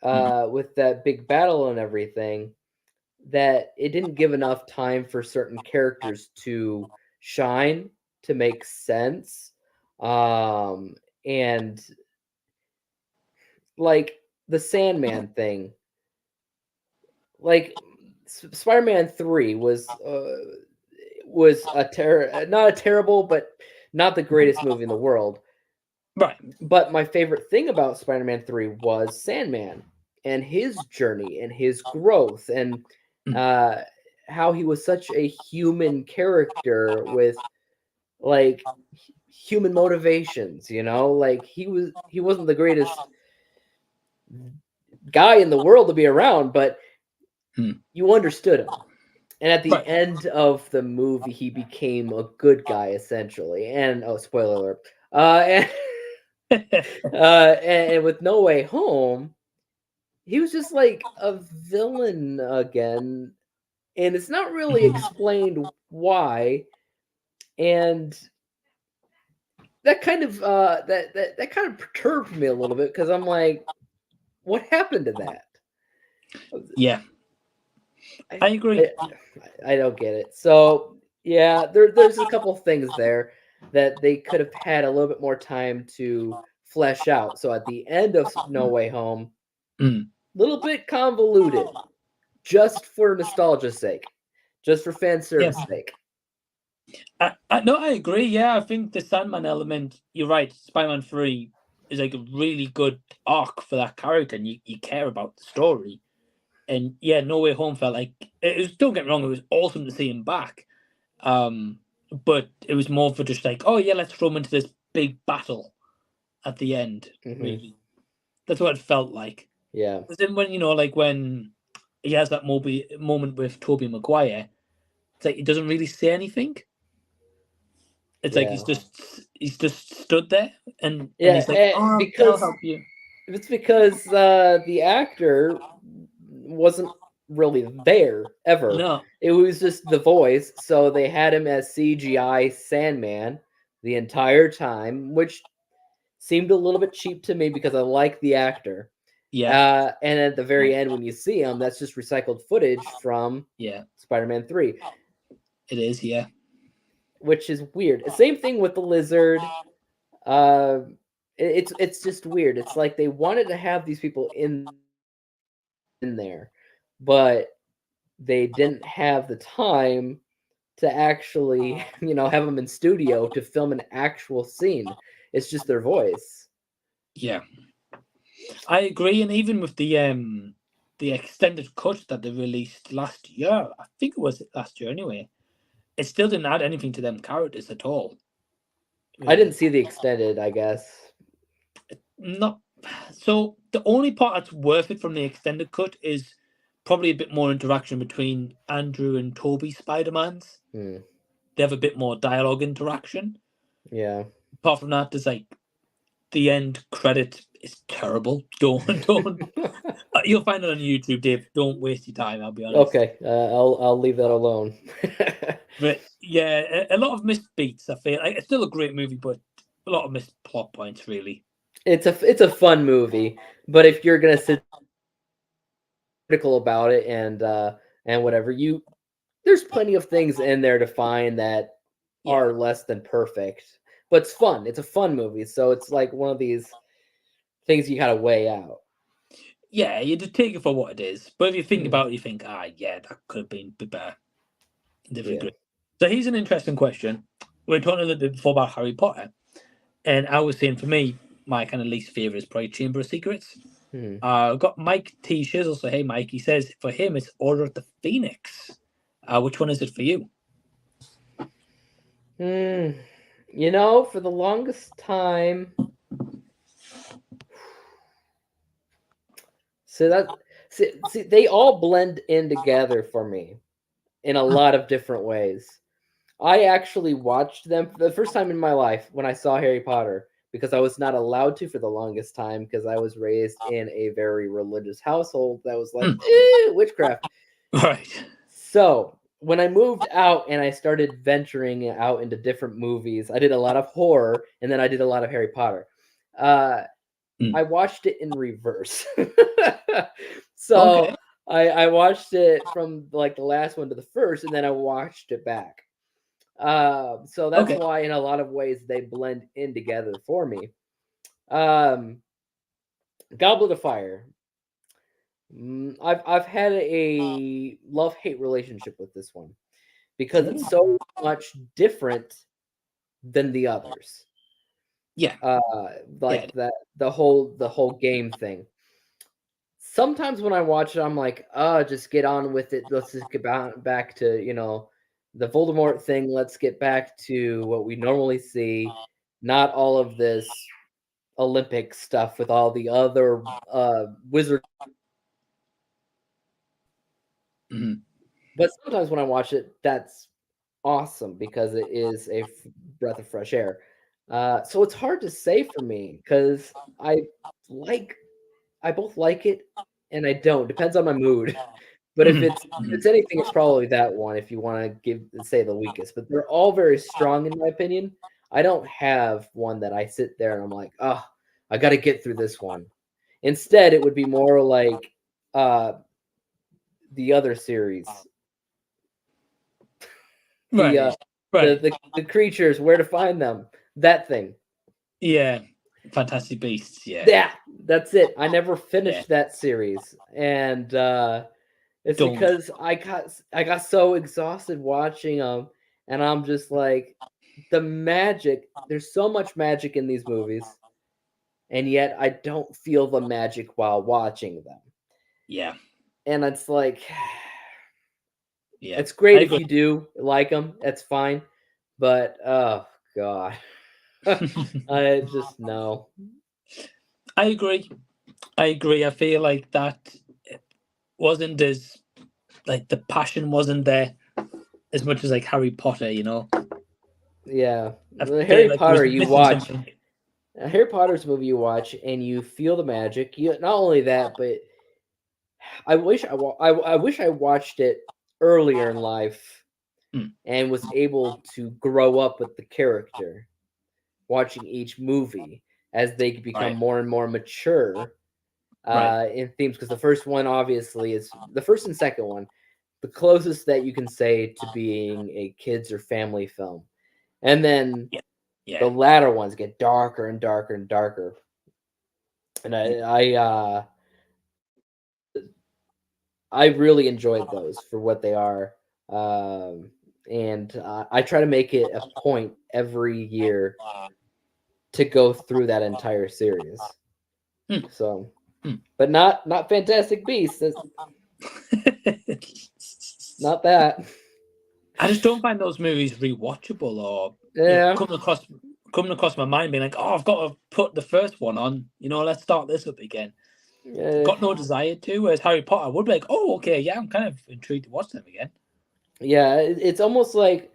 with that big battle and everything, that it didn't give enough time for certain characters to shine, to make sense. And like the Sandman thing, like Spider-Man 3 was not a terrible, but not the greatest movie in the world. Right. But my favorite thing about Spider-Man 3 was Sandman and his journey and his growth and how he was such a human character with like human motivations, you know? Like he wasn't the greatest guy in the world to be around, but you understood him. And at the end of the movie, he became a good guy essentially. And spoiler alert. And with No Way Home, he was just like a villain again, and it's not really explained why. And that kind of that kind of perturbed me a little bit because I'm like, what happened to that? Yeah, I agree. I don't get it. So yeah, there's a couple things there that they could have had a little bit more time to flesh out. So at the end of No Way Home, little bit convoluted, just for nostalgia's sake, just for fan service sake. No, I agree. Yeah, I think the Sandman element, you're right. Spider-Man 3 is like a really good arc for that character, and you care about the story. And yeah, No Way Home felt like it was. Don't get me wrong, it was awesome to see him back. But it was more for just like, oh yeah, let's throw him into this big battle at the end. Really, that's what it felt like. Yeah. Because then when when he has that moment with Tobey Maguire, it's like he doesn't really say anything. It's like he's just stood there and he's like, oh, I'll help you. It's because the actor wasn't really there ever. No. It was just the voice, so they had him as CGI Sandman the entire time, which seemed a little bit cheap to me because I like the actor. Yeah. And at the very end, when you see him, that's just recycled footage from Spider-Man 3. It is, yeah. Which is weird. Same thing with the Lizard. It's just weird. It's like they wanted to have these people in there, but they didn't have the time to actually, have them in studio to film an actual scene. It's just their voice. Yeah, I agree. And even with the extended cut that they released last year, I think it was last year anyway, it still didn't add anything to them characters at all. Really. I didn't see the extended, I guess. Not so. The only part that's worth it from the extended cut is probably a bit more interaction between Andrew and Toby Spider-Mans. They have a bit more dialogue interaction. Yeah. Apart from that, there's like the end credit is terrible. Don't. You'll find it on YouTube, Dave. Don't waste your time. I'll be honest. Okay, I'll leave that alone. But yeah, a lot of missed beats. I feel like it's still a great movie, but a lot of missed plot points. Really, it's a fun movie, but if you're gonna sit critical about it and whatever, there's plenty of things in there to find that are less than perfect. But it's fun. It's a fun movie, so it's like one of these things you gotta weigh out. Yeah, you just take it for what it is. But if you think about it, you think, yeah, that could have been a bit better. Yeah. So here's an interesting question. We were talking a little bit before about Harry Potter, and I was saying for me, my kind of least favorite is probably Chamber of Secrets. We've got Mike T. Shizzle. So, hey, Mike, he says for him, it's Order of the Phoenix. Which one is it for you? You know, for the longest time. So see, they all blend in together for me in a lot of different ways. I actually watched them for the first time in my life when I saw Harry Potter, because I was not allowed to for the longest time because I was raised in a very religious household that was like, witchcraft. Right. So when I moved out and I started venturing out into different movies, I did a lot of horror and then I did a lot of Harry Potter. I watched it in reverse. So Okay. I watched it from like the last one to the first, and then I watched it back. So that's Okay. why in a lot of ways they blend in together for me. Goblet of Fire. I've had a love-hate relationship with this one because it's so much different than the others. Yeah. Like that the whole game thing. Sometimes when I watch it, I'm like, just get on with it. Let's just get back to, you know, the Voldemort thing. Let's get back to what we normally see, not all of this Olympic stuff with all the other wizard. But sometimes when I watch it, that's awesome because it is a breath of fresh air. So it's hard to say for me because I both like it and I don't. Depends on my mood. But if it's anything, it's probably that one. If you want to say the weakest, but they're all very strong in my opinion. I don't have one that I sit there and I'm like, oh, I got to get through this one. Instead, it would be more like the other series, Right. the creatures, where to find them, that thing. Yeah. Fantastic Beasts. Yeah, that's it. I never finished that series, and it's because I got so exhausted watching them, and I'm just like, the magic. There's so much magic in these movies, and yet I don't feel the magic while watching them. Yeah. And it's like, yeah, it's great if you do like them. That's fine, but oh god, I just no. I agree. I feel like that wasn't as like the passion wasn't there as much as like Harry Potter, you know. Yeah, the Harry like Potter you watch. Something. A Harry Potter's movie you watch and you feel the magic. You not only that, but I wish I watched it earlier in life and was able to grow up with the character, watching each movie as they become more and more mature in themes. Because the first one obviously is the first and second one, the closest that you can say to being a kids or family film, and then the latter ones get darker and darker and darker. And I really enjoyed those for what they are. And I try to make it a point every year to go through that entire series. So, but not Fantastic Beasts. Not that. I just don't find those movies rewatchable or coming across my mind being like, oh, I've got to put the first one on. You know, let's start this up again. Got no desire to. Whereas Harry Potter would be like, oh, okay, yeah, I'm kind of intrigued to watch them again. Yeah, it's almost like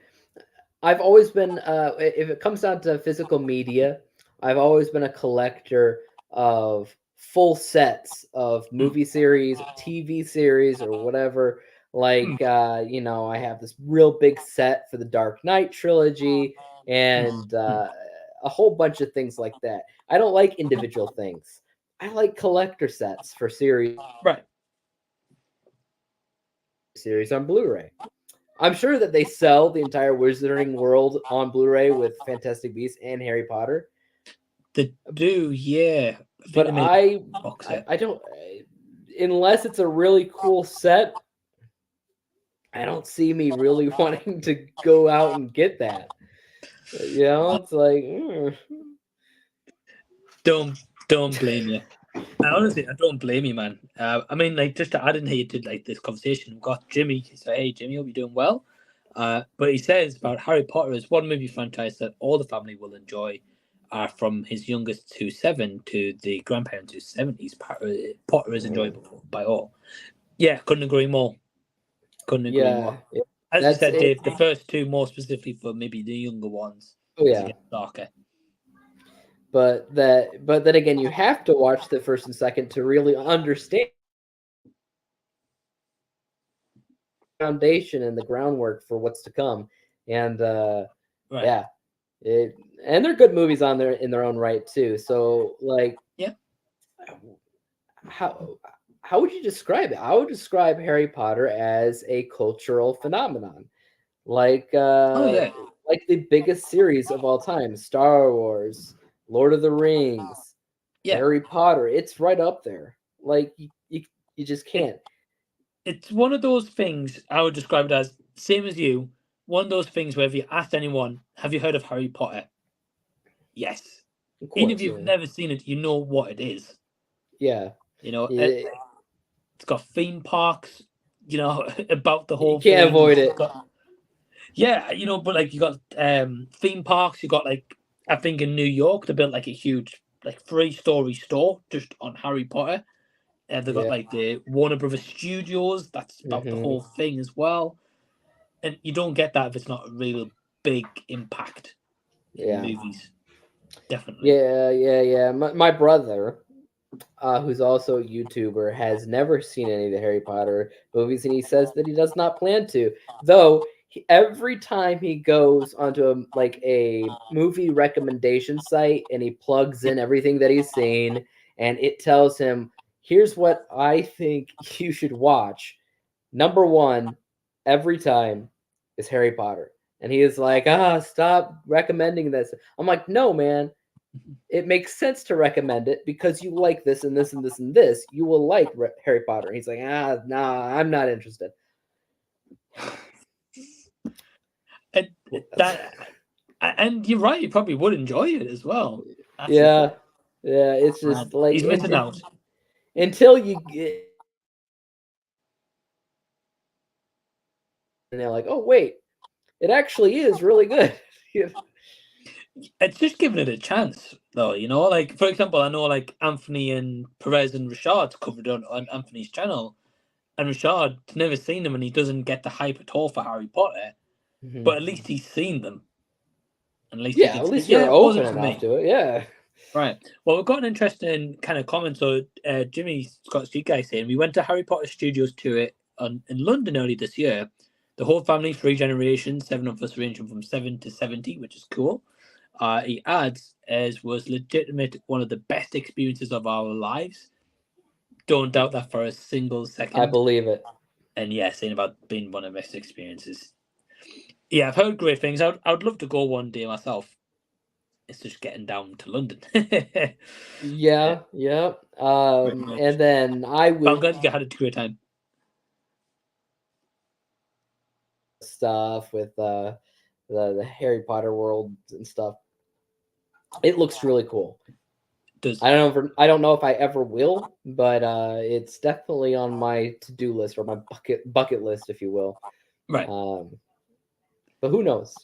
I've always been. If it comes down to physical media, I've always been a collector of full sets of movie series, TV series, or whatever. Like, you know, I have this real big set for the Dark Knight trilogy and a whole bunch of things like that. I don't like individual things. I like collector sets for series on Blu-ray. I'm sure that they sell the entire Wizarding World on Blu-ray with Fantastic Beasts and Harry Potter. They do, yeah. But I don't, unless it's a really cool set, I don't see me really wanting to go out and get that. You know, it's like, don't blame you. Honestly, I don't blame you, man. I mean, like, just to add in here to like this conversation, we've got Jimmy. So, hey, Jimmy, hope you're doing well. But he says about Harry Potter is one movie franchise that all the family will enjoy, from his youngest who's 7 to the grandparents who's 70s. Potter is enjoyable by all. Yeah, couldn't agree more. Couldn't agree more. As you said, Dave, the first two more specifically for maybe the younger ones. Oh yeah. It gets darker. But then again, you have to watch the first and second to really understand the foundation and the groundwork for what's to come. And Right. yeah, and they're good movies on there in their own right too. So like, yeah, how would you describe it? I would describe Harry Potter as a cultural phenomenon, like like the biggest series of all time: Star Wars, Lord of the Rings, Harry Potter. It's right up there. Like you just can't. It's one of those things I would describe it as, same as you, one of those things where if you asked anyone, have you heard of Harry Potter? Yes. Of course, even if you've never seen it, you know what it is. Yeah. You know, it's got theme parks, you know, about the whole thing. You can't avoid it. Yeah, you know, but like you got theme parks, you got like, I think in New York they built like a huge like 3-story store just on Harry Potter. And they've got like the Warner Brothers Studios, that's about the whole thing as well. And you don't get that if it's not a real big impact in movies. Definitely. Yeah. My brother, who's also a YouTuber, has never seen any of the Harry Potter movies, and he says that he does not plan to. Though every time he goes onto a movie recommendation site and he plugs in everything that he's seen, and it tells him, here's what I think you should watch. Number one, every time, is Harry Potter. And he is like, stop recommending this. I'm like, no, man. It makes sense to recommend it because you like this and this and this and this. You will like Harry Potter. And he's like, nah, I'm not interested. And you're right, you probably would enjoy it as well. Yeah, it's just like he's missing out until you get, and they're like, oh wait, it actually is really good. It's just giving it a chance, though. You know, like for example, I know like Anthony and Perez and Rashad's covered on Anthony's channel, and Rashad's never seen them, and he doesn't get the hype at all for Harry Potter. But at least he's seen them. And at least at least you're open enough to it. Yeah. Right. Well, we've got an interesting kind of comment. So Jimmy Scott Street Guy saying, we went to Harry Potter Studios tour in London early this year. The whole family, 3 generations, 7 of us ranging from 7 to 70, which is cool. He adds, as was legitimate one of the best experiences of our lives. Don't doubt that for a single second. I believe it. And yeah, saying about being one of the best experiences. Yeah, I've heard great things. I'd love to go one day myself. It's just getting down to London. Yeah. And then I will. I'm glad you had a great time. Stuff with the Harry Potter world and stuff. It looks really cool. I don't know if I ever will, but it's definitely on my to-do list or my bucket list, if you will. Right. But who knows?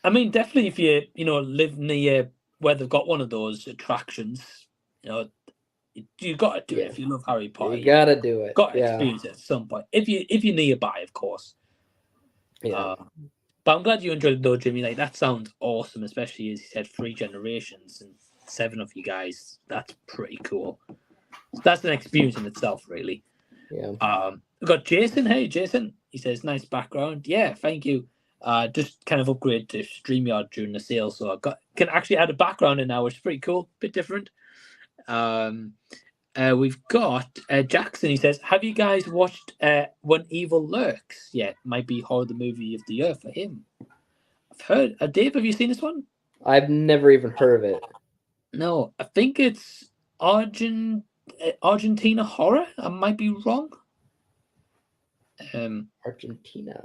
I mean, definitely if you live near where they've got one of those attractions, you got to do it if you love Harry Potter. You got to do it. Got to experience it at some point. If you're nearby, of course. Yeah. But I'm glad you enjoyed it though, Jimmy. Like that sounds awesome, especially as you said, 3 generations and 7 of you guys. That's pretty cool. That's an experience in itself, really. Yeah. We've got Jason. Hey, Jason. He says, nice background. Yeah, thank you. Just kind of upgrade to StreamYard during the sale, so can actually add a background in now, which is pretty cool. Bit different. We've got Jackson. He says, have you guys watched When Evil Lurks yet? Might be horror the movie of the year for him. I've heard. Dave, have you seen this one? I've never even heard of it. No, I think it's Argentina horror. I might be wrong. Argentina.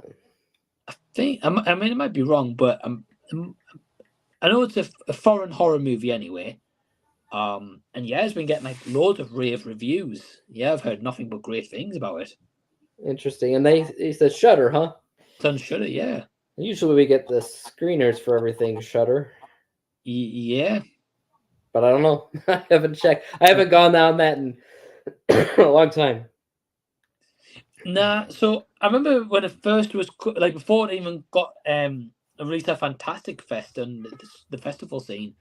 I think I mean it might be wrong, but I know it's a foreign horror movie anyway. And yeah, it's been getting like loads of rave reviews. Yeah, I've heard nothing but great things about it. Interesting. And they said Shutter, huh? It's on Shudder, yeah. Usually we get the screeners for everything Shutter, Yeah. but I don't know. I haven't checked. I haven't gone down that in a long time. Nah, so I remember when it first was like before it even got released at Fantastic Fest and the festival scene.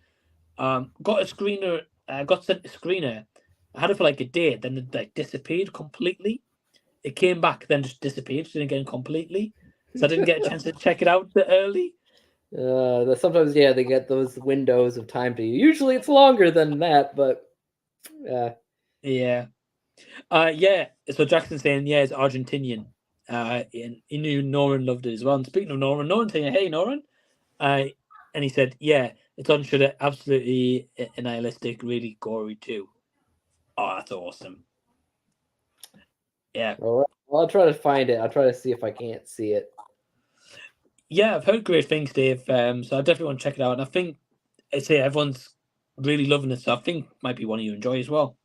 Got a screener. Got sent a screener. I had it for like a day, then it like disappeared completely. It came back, then just disappeared again completely. So I didn't get a chance to check it out early. Sometimes, yeah, they get those windows of time to you. Usually it's longer than that, but Yeah. Yeah. So Jackson's saying, yeah, it's Argentinian. And he knew Noran loved it as well. And speaking of Noran saying, hey, Noran. And he said, yeah, it's on Shudder, absolutely nihilistic, really gory too. Oh, that's awesome. Yeah. Well, I'll try to find it. I'll try to see if I can't see it. Yeah, I've heard great things, Dave. So I definitely want to check it out. And I think, I say everyone's really loving it. So I think it might be one you enjoy as well.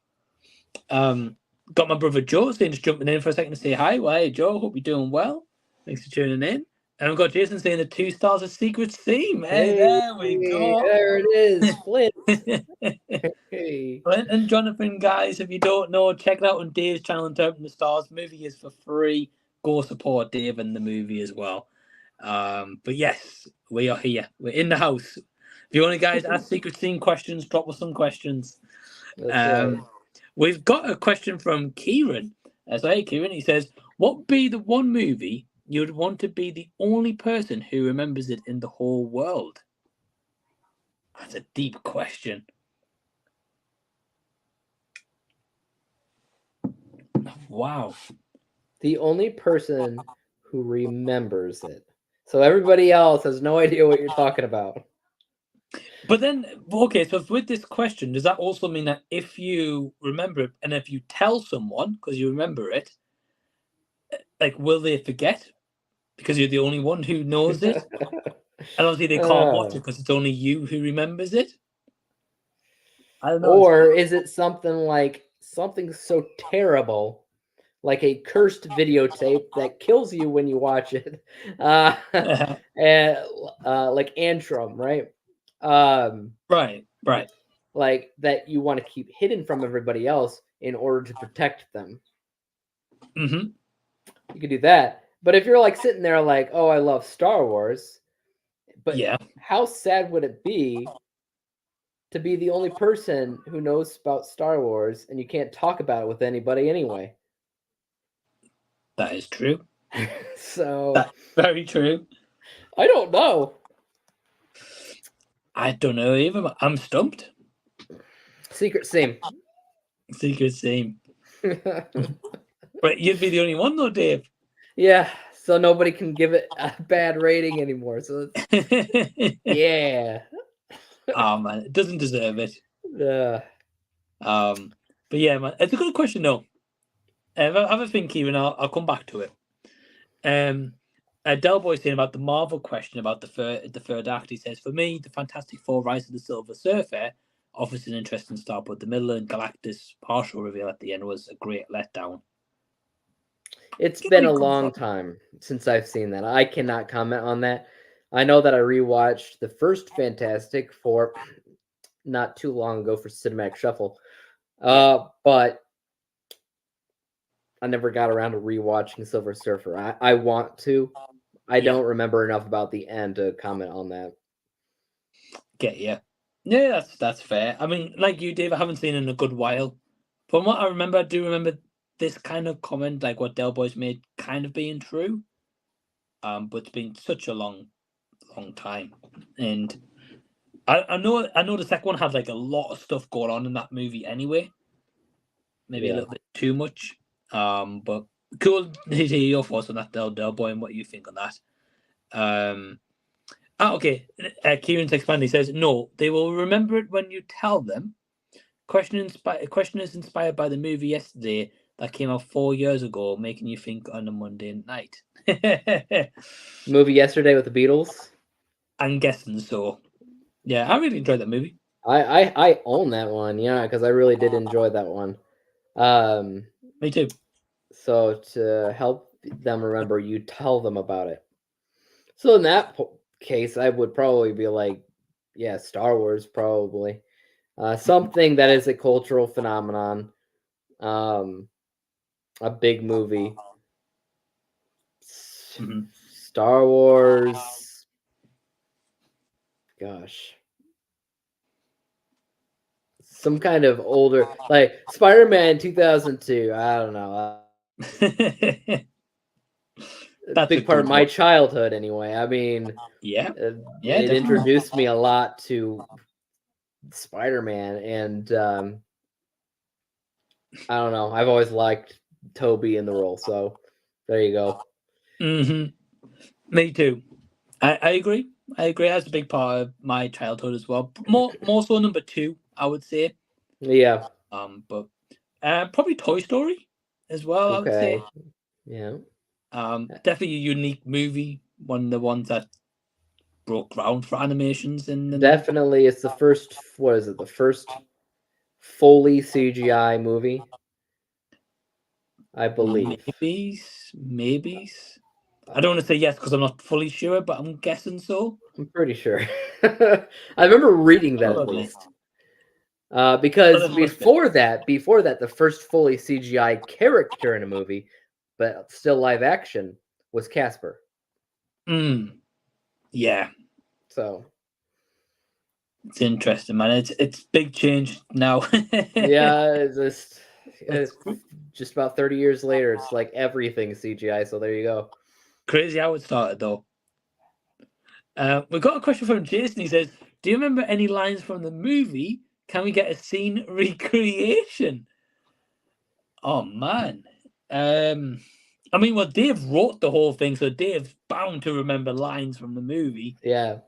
Got my brother Joe saying, just jumping in for a second to say hi. Well, hey, Joe, hope you're doing well. Thanks for tuning in. And I've got Jason saying the 2 stars of Secret Theme. Hey, there we go. There it is. Flint. Hey. Flint and Jonathan, guys, if you don't know, check it out on Dave's channel, Interpreting the Stars. The movie is for free. Go support Dave and the movie as well. But yes, we are here. We're in the house. If you want to, guys, ask Secret Theme questions, drop us some questions. That's right. We've got a question from Kieran. So, hey, Kieran, he says, what would be the one movie you'd want to be the only person who remembers it in the whole world? That's a deep question. Wow. The only person who remembers it. So everybody else has no idea what you're talking about. But then, okay, so with this question, does that also mean that if you remember it and if you tell someone because you remember it, like, will they forget because you're the only one who knows it? And obviously they can't watch it because it's only you who remembers it. I don't know. Or is it something so terrible, like a cursed videotape that kills you when you watch it, and like Antrim, right? Right. Like that you want to keep hidden from everybody else in order to protect them. Mm-hmm. You could do that. But if you're like sitting there like, oh, I love Star Wars, but yeah, how sad would it be to be the only person who knows about Star Wars and you can't talk about it with anybody anyway? That is true. So that's very true. I don't know. I don't know either. I'm stumped. Secret Theme. Secret Theme. But you'd be the only one though, Dave. Yeah, so nobody can give it a bad rating anymore. So yeah. Oh man, it doesn't deserve it. But yeah, man, it's a good question though. Have a think, Kieran. I'll come back to it. Del Boy's saying about the Marvel question about the third act. He says, for me, the Fantastic Four: Rise of the Silver Surfer offers an interesting start, but the middle and Galactus partial reveal at the end was a great letdown. It's been a long time since I've seen that. I cannot comment on that. I know that I rewatched the first Fantastic Four not too long ago for Cinematic Shuffle, but I never got around to rewatching Silver Surfer. I want to. I don't remember enough about the end to comment on that. Get you. Yeah, that's fair. I mean, like you, Dave, I haven't seen it in a good while. From what I remember, I do remember this kind of comment, like what Del Boy's made, kind of being true. But it's been such a long time, and I know the second one had like a lot of stuff going on in that movie anyway. Maybe a little bit too much. But cool to hear your thoughts on that, Del Boy, and what you think on that. Okay. Kieran's expanding. He says, no, they will remember it when you tell them. Question is inspired by the movie yesterday that came out 4 years ago, making you think on a Monday night. Movie yesterday with the Beatles? I'm guessing so. Yeah, I really enjoyed that movie. I own that one, yeah, because I really did enjoy that one. Me too. So to help them remember, you tell them about it. So in that case, I would probably be like, yeah, Star Wars, probably. Something that is a cultural phenomenon, um, a big movie. Mhm. Star Wars, gosh, some kind of older, like Spider-Man 2002. I don't know. A That's a big part of good my one. childhood, anyway. I mean, Yeah, yeah, it definitely. introduced me a lot to Spider-Man, and I don't know. I've always liked Toby in the role, so there you go. Hmm. Me too. I agree. I agree. That's a big part of my childhood as well. More so number two, I would say. Yeah. But probably Toy Story as well. I would say. Okay. Yeah. Definitely a unique movie. One of the ones that broke ground for animations in the 90s. Definitely, it's the first. What is it? The first fully CGI movie, I believe. Maybe. I don't want to say yes because I'm not fully sure, but I'm guessing so. I'm pretty sure. I remember reading that at Probably. least. But Because it must be. before that, the first fully CGI character in a movie, but still live action, was Casper. Yeah, So it's interesting, man. It's big change now. yeah, It's it's just about 30 years later, it's like everything CGI. So there you go. crazy how it started, though. We got a question from Jason. He says, "Do you remember any lines from the movie? Can we get a scene recreation?" Oh man. I mean, well, Dave wrote the whole thing, so Dave's bound to remember lines from the movie. Yeah,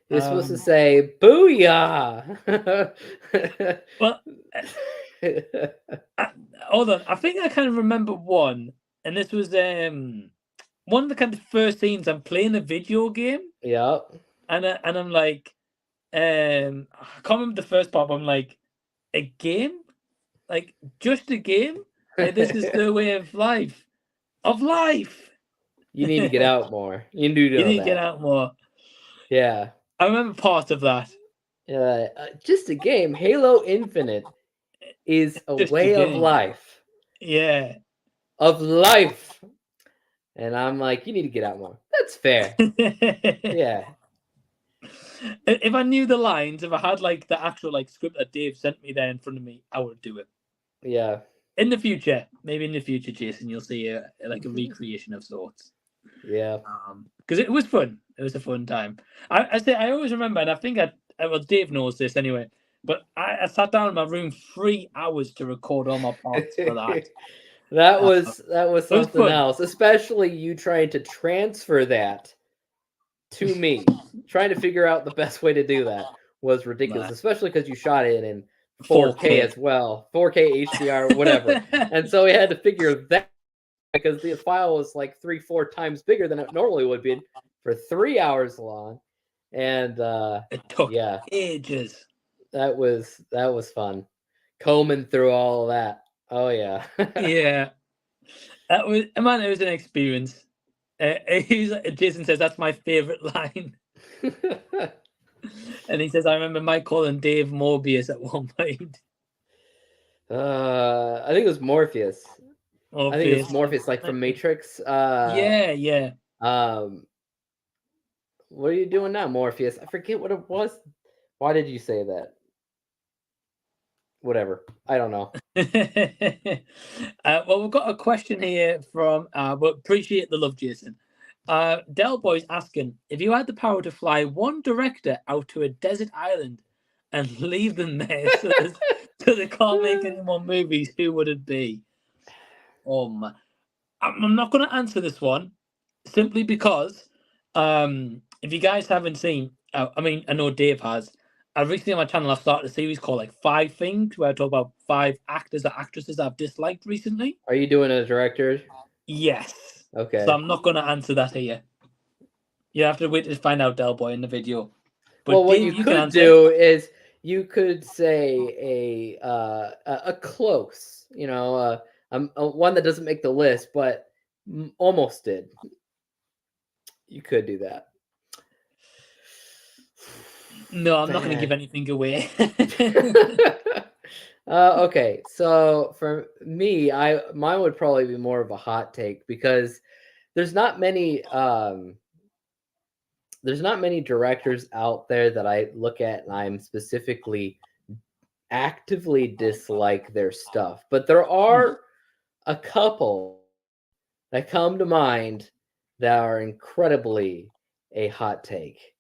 you're supposed to Um, say "Booyah." well, I, hold on. I think I kind of remember one, and this was one of the kind of first scenes. I'm playing a video game, Yep. and I'm like, I can't remember the first part, but I'm like, a game, like just a game, like this is the way of life, of life. You need to get You out more. You do know need to get that. out more. Yeah. I remember part of that. Just a game. Halo Infinite is a Just a way of game. life. Yeah. Of life. And I'm like, you need to get out more. That's fair. Yeah. If I knew the lines, if I had like the actual like script that Dave sent me there in front of me, I would do it. Yeah. In the future, maybe in the future, Jason, you'll see like a recreation of sorts. Yeah. Because it was fun. It was a fun time. I say I always remember, and I think well, Dave knows this anyway. But I sat down in my room 3 hours to record all my parts for that. That Uh, was it was something fun. else, especially you trying to transfer that to me. Trying to figure out the best way to do that was ridiculous, Nah, especially because you shot it in 4K 4K. as well, 4K HDR, whatever. And so we had to figure that because the file was like 3-4 times bigger than it normally would be for 3 hours long. And It took yeah, ages. that was fun. Combing through all of that. Oh yeah. Yeah, that was man. It was an experience. Jason says that's my favorite line, and he says I remember Mike calling Dave Morbius at one point. I think it was Morpheus. I think it was Morbius. Morpheus, like from Matrix. Yeah. Um, what are you doing now, Morpheus? I forget what it was. Why did you say that? Whatever. I don't know. Well, we've got a question here from, but appreciate the love, Jason. Del Boy's asking if you had the power to fly one director out to a desert island and leave them there so they can't make any more movies, who would it be? I'm not going to answer this one simply because if you guys haven't seen, I mean, I know Dave has. I recently on my channel I've started a series called like Five Things where I talk about 5 actors or actresses I've disliked recently. Are you doing a director? Yes. So Okay. I'm not going to answer that here. You have to wait to find out, Del Boy, in the video. Well, But what Dave, you you can could answer. do is you could say a close, one that doesn't make the list, but almost did. You could do that. No, I'm not going to give anything away. Okay, so for me, mine would probably be more of a hot take because there's not many directors out there that I look at and I'm specifically actively dislike their stuff, but there are a couple that come to mind that are incredibly a hot take.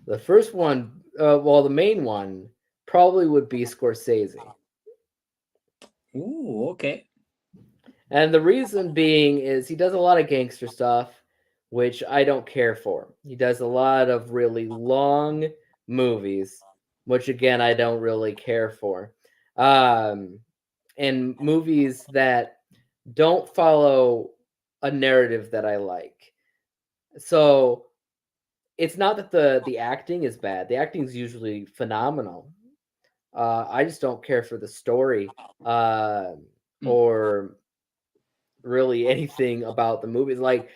The first one, the main one probably would be Scorsese. Ooh, okay. And the reason being is he does a lot of gangster stuff, which I don't care for. He does a lot of really long movies, which again, I don't really care for. And movies that don't follow a narrative that I like. So it's not that the acting is bad. The acting is usually phenomenal. I just don't care for the story or really anything about the movies. Like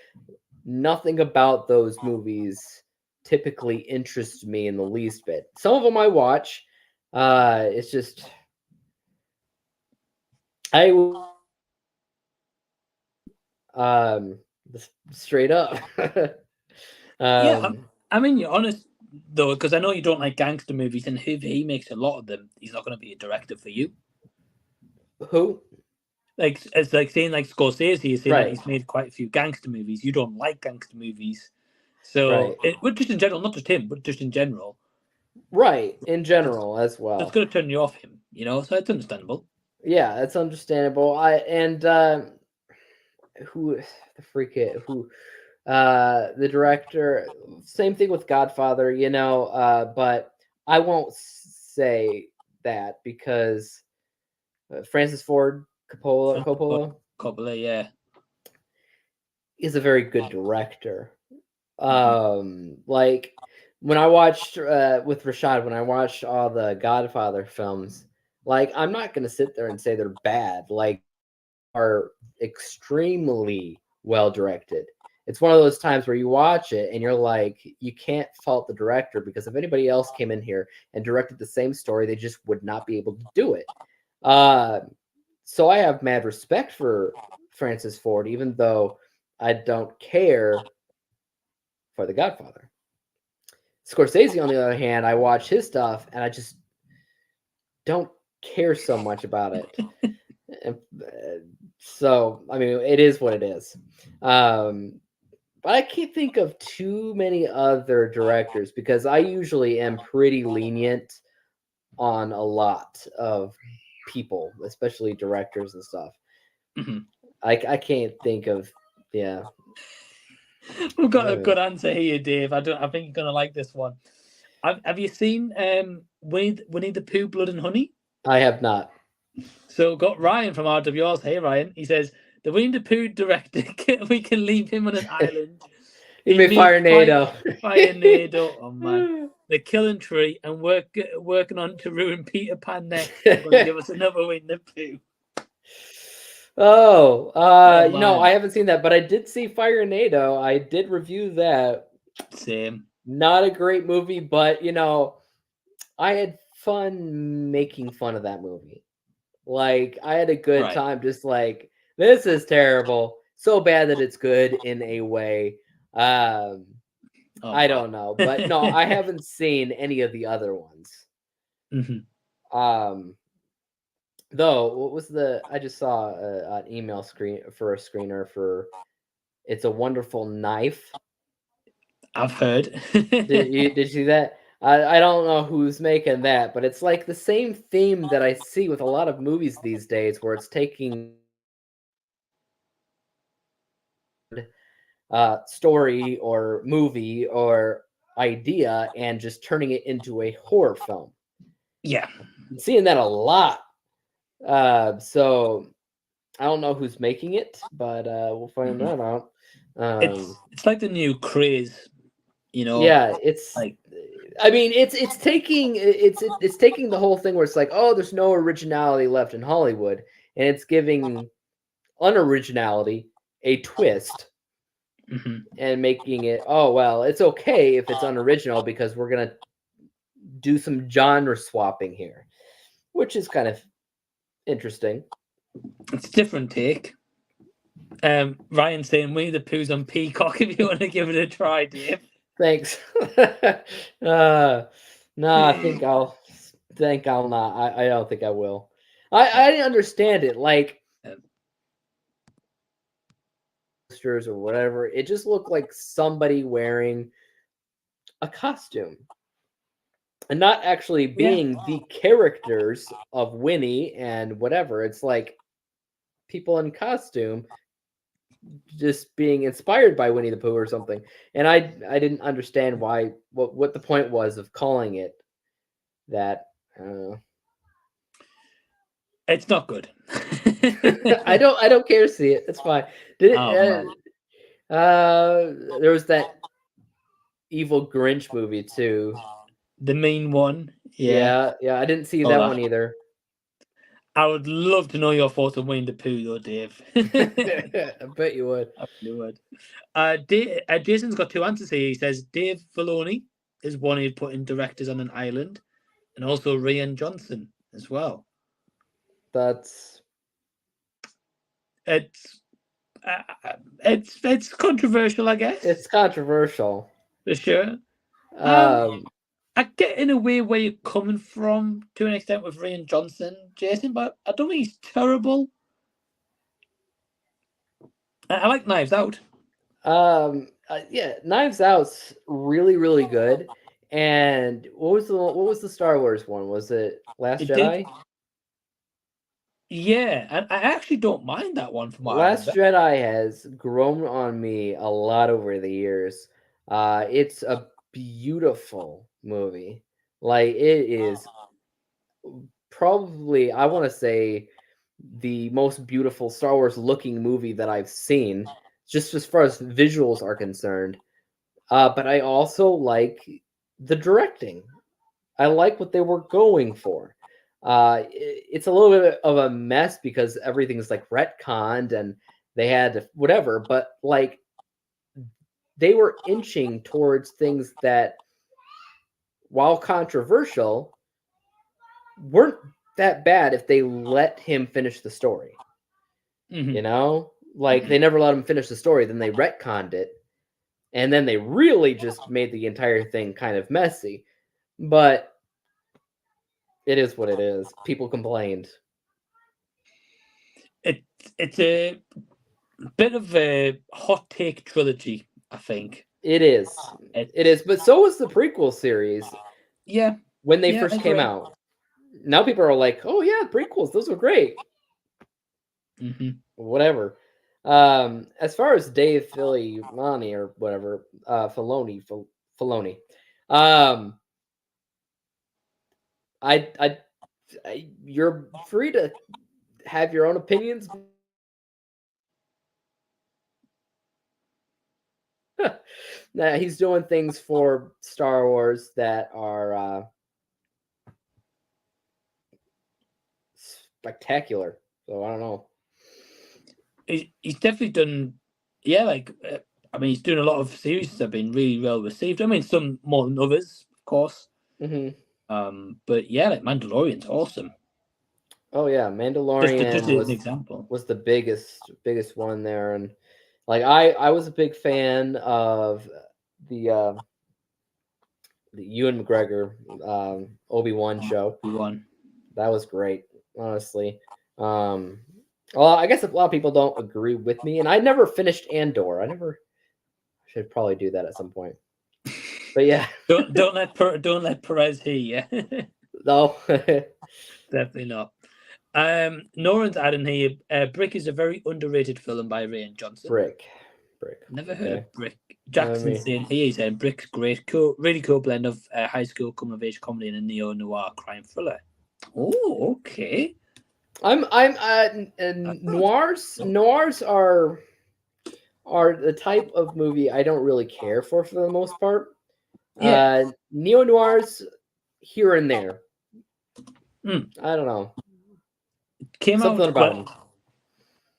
nothing about those movies typically interests me in the least bit. Some of them I watch. It's just I straight up. Yeah, I mean, you're honest though, because I know you don't like gangster movies, and if he makes a lot of them, he's not going to be a director for you. Who? Like it's like saying like Scorsese is saying that Right. he's made quite a few gangster movies. You don't like gangster movies, so Right. well, just in general, not just him, but just in general, Right, in general as well. it's going to turn you off him. So it's understandable. Yeah, it's understandable. Who the freak it who the director, same thing with Godfather, but I won't say that because Francis Ford Coppola, yeah. is a very good director. Like when I watched with Rashad, when I watched all the Godfather films, like I'm not gonna sit there and say they're bad. Like are extremely well directed. It's one of those times where you watch it and you're like, you can't fault the director because if anybody else came in here and directed the same story, they just would not be able to do it. So I have mad respect for Francis Ford, even though I don't care for The Godfather. Scorsese, on the other hand, I watch his stuff and I just don't care so much about it. So, I mean, it is what it is. But I can't think of too many other directors because I usually am pretty lenient on a lot of people, especially directors and stuff. Mm-hmm. I can't think of, yeah. We've got a good answer here, Dave. I think you're gonna like this one. Have you seen Winnie the Pooh, Blood and Honey? I have not. So got Ryan from RWRs. Hey Ryan, he says the Winnie the Pooh director. We can leave him on an island. He may fire NATO. Fire NATO. Oh man, they're killing Tree and working on to ruin Peter Pan next. They're going to give us another Winnie the Pooh. Oh, no, I haven't seen that, but I did see Fire NATO. I did review that. Same. Not a great movie, but I had fun making fun of that movie. Like I had a good time, just like this is terrible, so bad that it's good in a way. I don't know, but no, I haven't seen any of the other ones. Mm-hmm. Though, what was I just saw an email screen for a screener for It's a Wonderful Knife. I've heard. Did you see that? I don't know who's making that, but it's like the same theme that I see with a lot of movies these days, where it's taking story or movie or idea and just turning it into a horror film. Yeah, I'm seeing that a lot. So I don't know who's making it, but we'll find that out. It's like the new craze, Yeah, it's like I mean, it's taking it's taking the whole thing where it's like, oh, there's no originality left in Hollywood, and it's giving unoriginality a twist and making it, oh well, it's okay if it's unoriginal because we're gonna do some genre swapping here, which is kind of interesting. It's a different take. Ryan saying Winnie the Pooh's on Peacock if you want to give it a try, Dave. Thanks. No, I think I'll not. I don't think I will. I didn't understand it. Like posters or whatever. It just looked like somebody wearing a costume. And not actually being the characters of Winnie and whatever. It's like people in costume just being inspired by Winnie the Pooh or something. And I didn't understand why what the point was of calling it that. It's not good. I don't care to see it. It's fine. Did it? There was that evil Grinch movie too. The mean one. Yeah. I didn't see that one either. I would love to know your thoughts on Winnie the Pooh, though, Dave. I bet you would. I really would. Jason's got two answers here. He says Dave Filoni is one he'd put in directors on an island, and also Rian Johnson as well. It's controversial, I guess. It's controversial for sure. I get in a way where you're coming from to an extent with Rian Johnson, Jason, but I don't think he's terrible. I like Knives Out. Yeah, Knives Out's really, really good. And what was the Star Wars one? Was it Last Jedi? Yeah, and I actually don't mind that one from Last Jedi has grown on me a lot over the years. It's a beautiful movie. Like, it is probably, I want to say, the most beautiful Star Wars looking movie that I've seen, just as far as visuals are concerned. But I also like the directing. I like what they were going for. It's a little bit of a mess because everything's like retconned and they had whatever, but like they were inching towards things that, while controversial, weren't that bad if they let him finish the story. You know, like they never let him finish the story, then they retconned it, and then they really just made the entire thing kind of messy. But it is what it is. People complained. It's a bit of a hot take trilogy, I think. It is. It is. But so was the prequel series. Yeah. When they first came out. Now people are like, oh yeah, prequels, those were great. Whatever. As far as Dave Filoni or whatever, Filoni. I you're free to have your own opinions. Nah, he's doing things for Star Wars that are spectacular. So I don't know. He's definitely done, I mean, he's doing a lot of series that have been really well received. I mean, some more than others, of course. But yeah, like Mandalorian's awesome. Oh yeah, Mandalorian just as an example was the biggest one there, and like I was a big fan of the Ewan McGregor Obi-Wan show. That was great, honestly. Well, I guess a lot of people don't agree with me, and I never finished Andor. I should probably do that at some point. But yeah, don't let Perez hear you. No, definitely not. Noran's adding here. Brick is a very underrated film by Rian Johnson. Brick. Never heard of Brick. Jackson's saying here, he's saying Brick's great, cool, really cool blend of high school coming of age comedy and a neo noir crime thriller. Oh, okay. Noirs are the type of movie I don't really care for the most part. Yeah. Neo noirs here and there. Mm. I don't know. Came Something out. about them.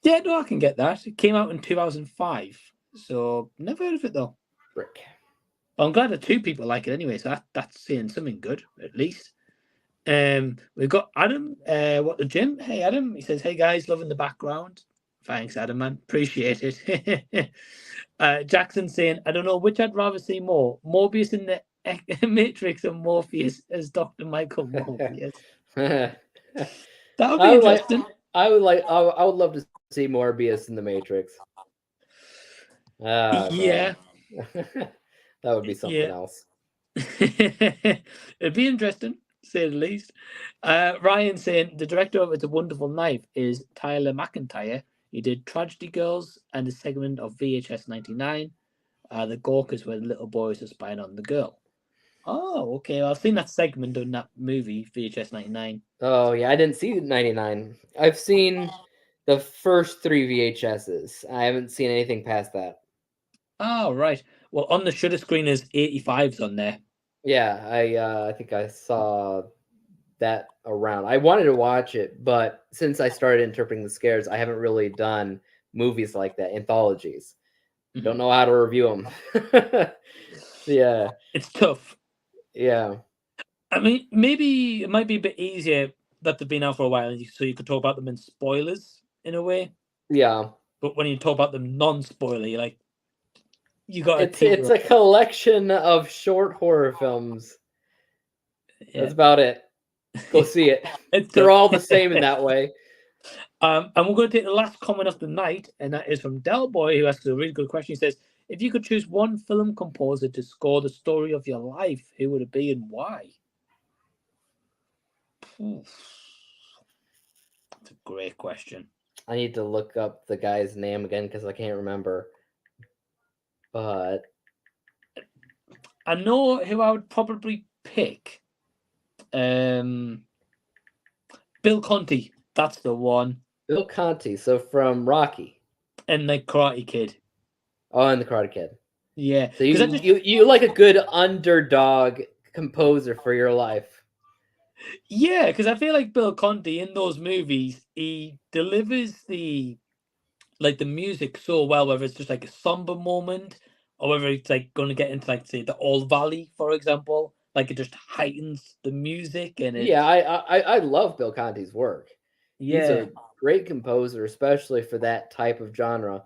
Yeah, no, I can get that. It came out in 2005, so never heard of it though. Brick. Well, I'm glad that two people like it anyway, so that's saying something good at least. We've got Adam. What the gym? Hey Adam. He says, "Hey guys, loving the background. Thanks, Adam, man. Appreciate it." Jackson saying, "I don't know which I'd rather see more: Morbius in the Matrix or Morpheus as Dr. Michael Morpheus." That would be interesting. I would love to see Morbius in the Matrix. Yeah. That would be something else. It'd be interesting, to say the least. Ryan saying the director of It's a Wonderful Knife is Tyler McIntyre. He did Tragedy Girls and a segment of VHS 99. The Gawkers where the little boys are spying on the girl. Oh, okay. Well, I've seen that segment in that movie, VHS 99. Oh, yeah. I didn't see 99. I've seen the first 3 VHSs. I haven't seen anything past that. Oh, right. Well, on the shutter screen is 85s on there. Yeah, I think I saw that around. I wanted to watch it, but since I started interpreting the scares, I haven't really done movies like that, anthologies. Mhm. Don't know how to review them. Yeah. It's tough. Yeah. I mean, maybe it might be a bit easier that they've been out for a while, so you could talk about them in spoilers in a way. Yeah. But when you talk about them non-spoiler, you're like, you got it's a collection of short horror films. Yeah. That's about it. Go see it. They're all the same in that way. And we're going to take the last comment of the night, and that is from Del Boy, who asks a really good question. He says, if you could choose one film composer to score the story of your life, who would it be and why? That's a great question. I need to look up the guy's name again because I can't remember. But I know who I would probably pick. Bill Conti. That's the one. Bill Conti. So from Rocky. And the Karate Kid. Oh, and the Karate Kid. Yeah. So you like a good underdog composer for your life. Yeah, because I feel like Bill Conti in those movies, he delivers the music so well, whether it's just like a somber moment or whether it's like going to get into like say the Old Valley, for example. Like it just heightens the music and it. Yeah, I love Bill Conti's work. Yeah. He's a great composer, especially for that type of genre.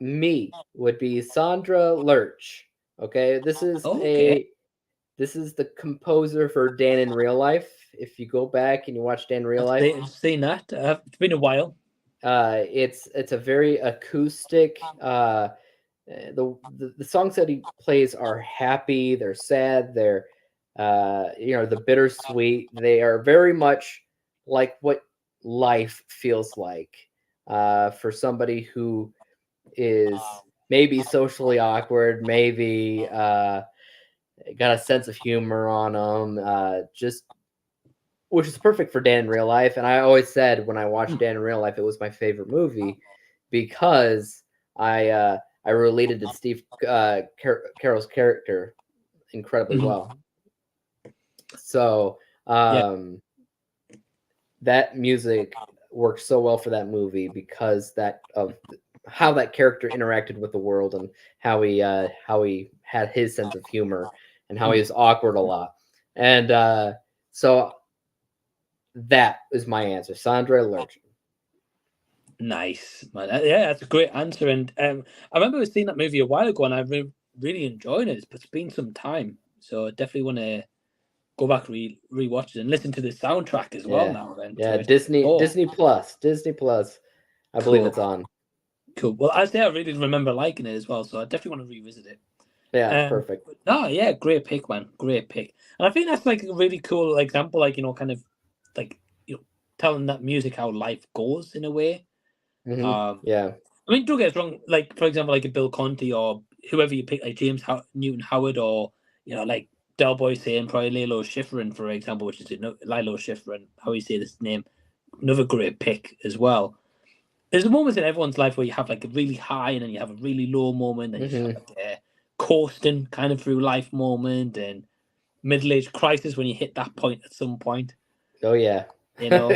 Me would be Sandra Lurch. Okay, this is the composer for Dan in Real Life. If you go back and you watch Dan in Real Life, I've seen that. It's been a while. It's a very acoustic. The songs that he plays are happy. They're sad. They're the bittersweet. They are very much like what life feels like for somebody who is maybe socially awkward, maybe got a sense of humor on them, just which is perfect for Dan in Real Life. And I always said when I watched Dan in Real Life, it was my favorite movie because I related to Steve Carell's character incredibly well. So that music worked so well for that movie because of how that character interacted with the world and how he had his sense of humor and how he was awkward a lot. And so that is my answer. Sandra Lurch. Nice, man. Yeah, that's a great answer. And I remember seeing that movie a while ago and I really enjoyed it. It's been some time. So I definitely want to go back, rewatch it and listen to the soundtrack as well now. Then. Yeah, Disney Plus. I believe it's on. Cool. Well, I really remember liking it as well, so I definitely want to revisit it. Yeah, perfect. Yeah, great pick, man. Great pick. And I think that's like a really cool example, kind of like telling that music how life goes in a way. Mm-hmm. Yeah. I mean, don't get us wrong. Like for example, like a Bill Conti or whoever you pick, like James Newton Howard, or like Del Boy saying probably Lilo Schifrin, for example, which is Lilo Schifrin. How you say this name? Another great pick as well. There's moments in everyone's life where you have like a really high and then you have a really low moment, and you have like a coasting kind of through life moment and middle-age crisis when you hit that point at some point. Oh yeah. You know.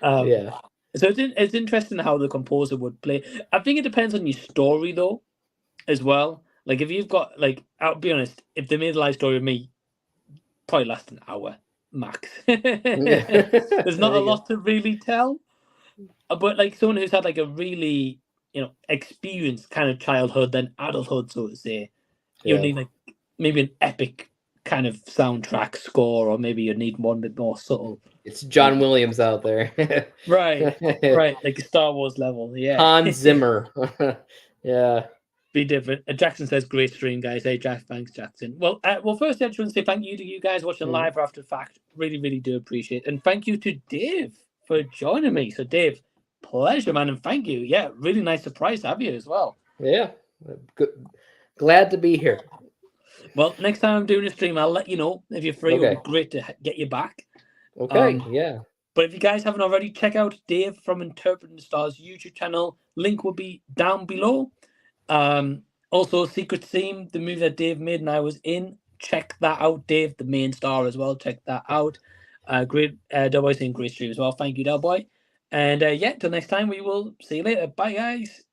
Yeah. So it's interesting how the composer would play. I think it depends on your story though, as well. Like if you've got like, I'll be honest, if they made a life story of me, probably last an hour max. There's not There a you go. lot to really tell. But like someone who's had like a really, experienced kind of childhood, then adulthood, so to say, you Yeah. need like maybe an epic kind of soundtrack score, or maybe you need one bit more subtle. It's John Williams out there. Right, like a Star Wars level, yeah. Hans Zimmer. Yeah. Be different. Jackson says, great stream, guys. Hey, Jack, thanks, Jackson. Well, first, I just want to say thank you to you guys watching live or after the fact. Really, really do appreciate it. And thank you to Dave for joining me. So, Dave, pleasure, man, and thank you. Yeah, really nice surprise to have you as well. Yeah. Good. Glad to be here. Well, next time I'm doing a stream, I'll let you know if you're free. Okay. It'll be great to get you back. Okay, yeah. But if you guys haven't already, check out Dave from Interpreting the Stars YouTube channel. Link will be down below. Also, Secret Theme, the movie that Dave made and I was in. Check that out, Dave, the main star as well. Check that out. Great, Delboy saying great stream as well. Thank you, Delboy. And yeah, till next time, we will see you later. Bye, guys.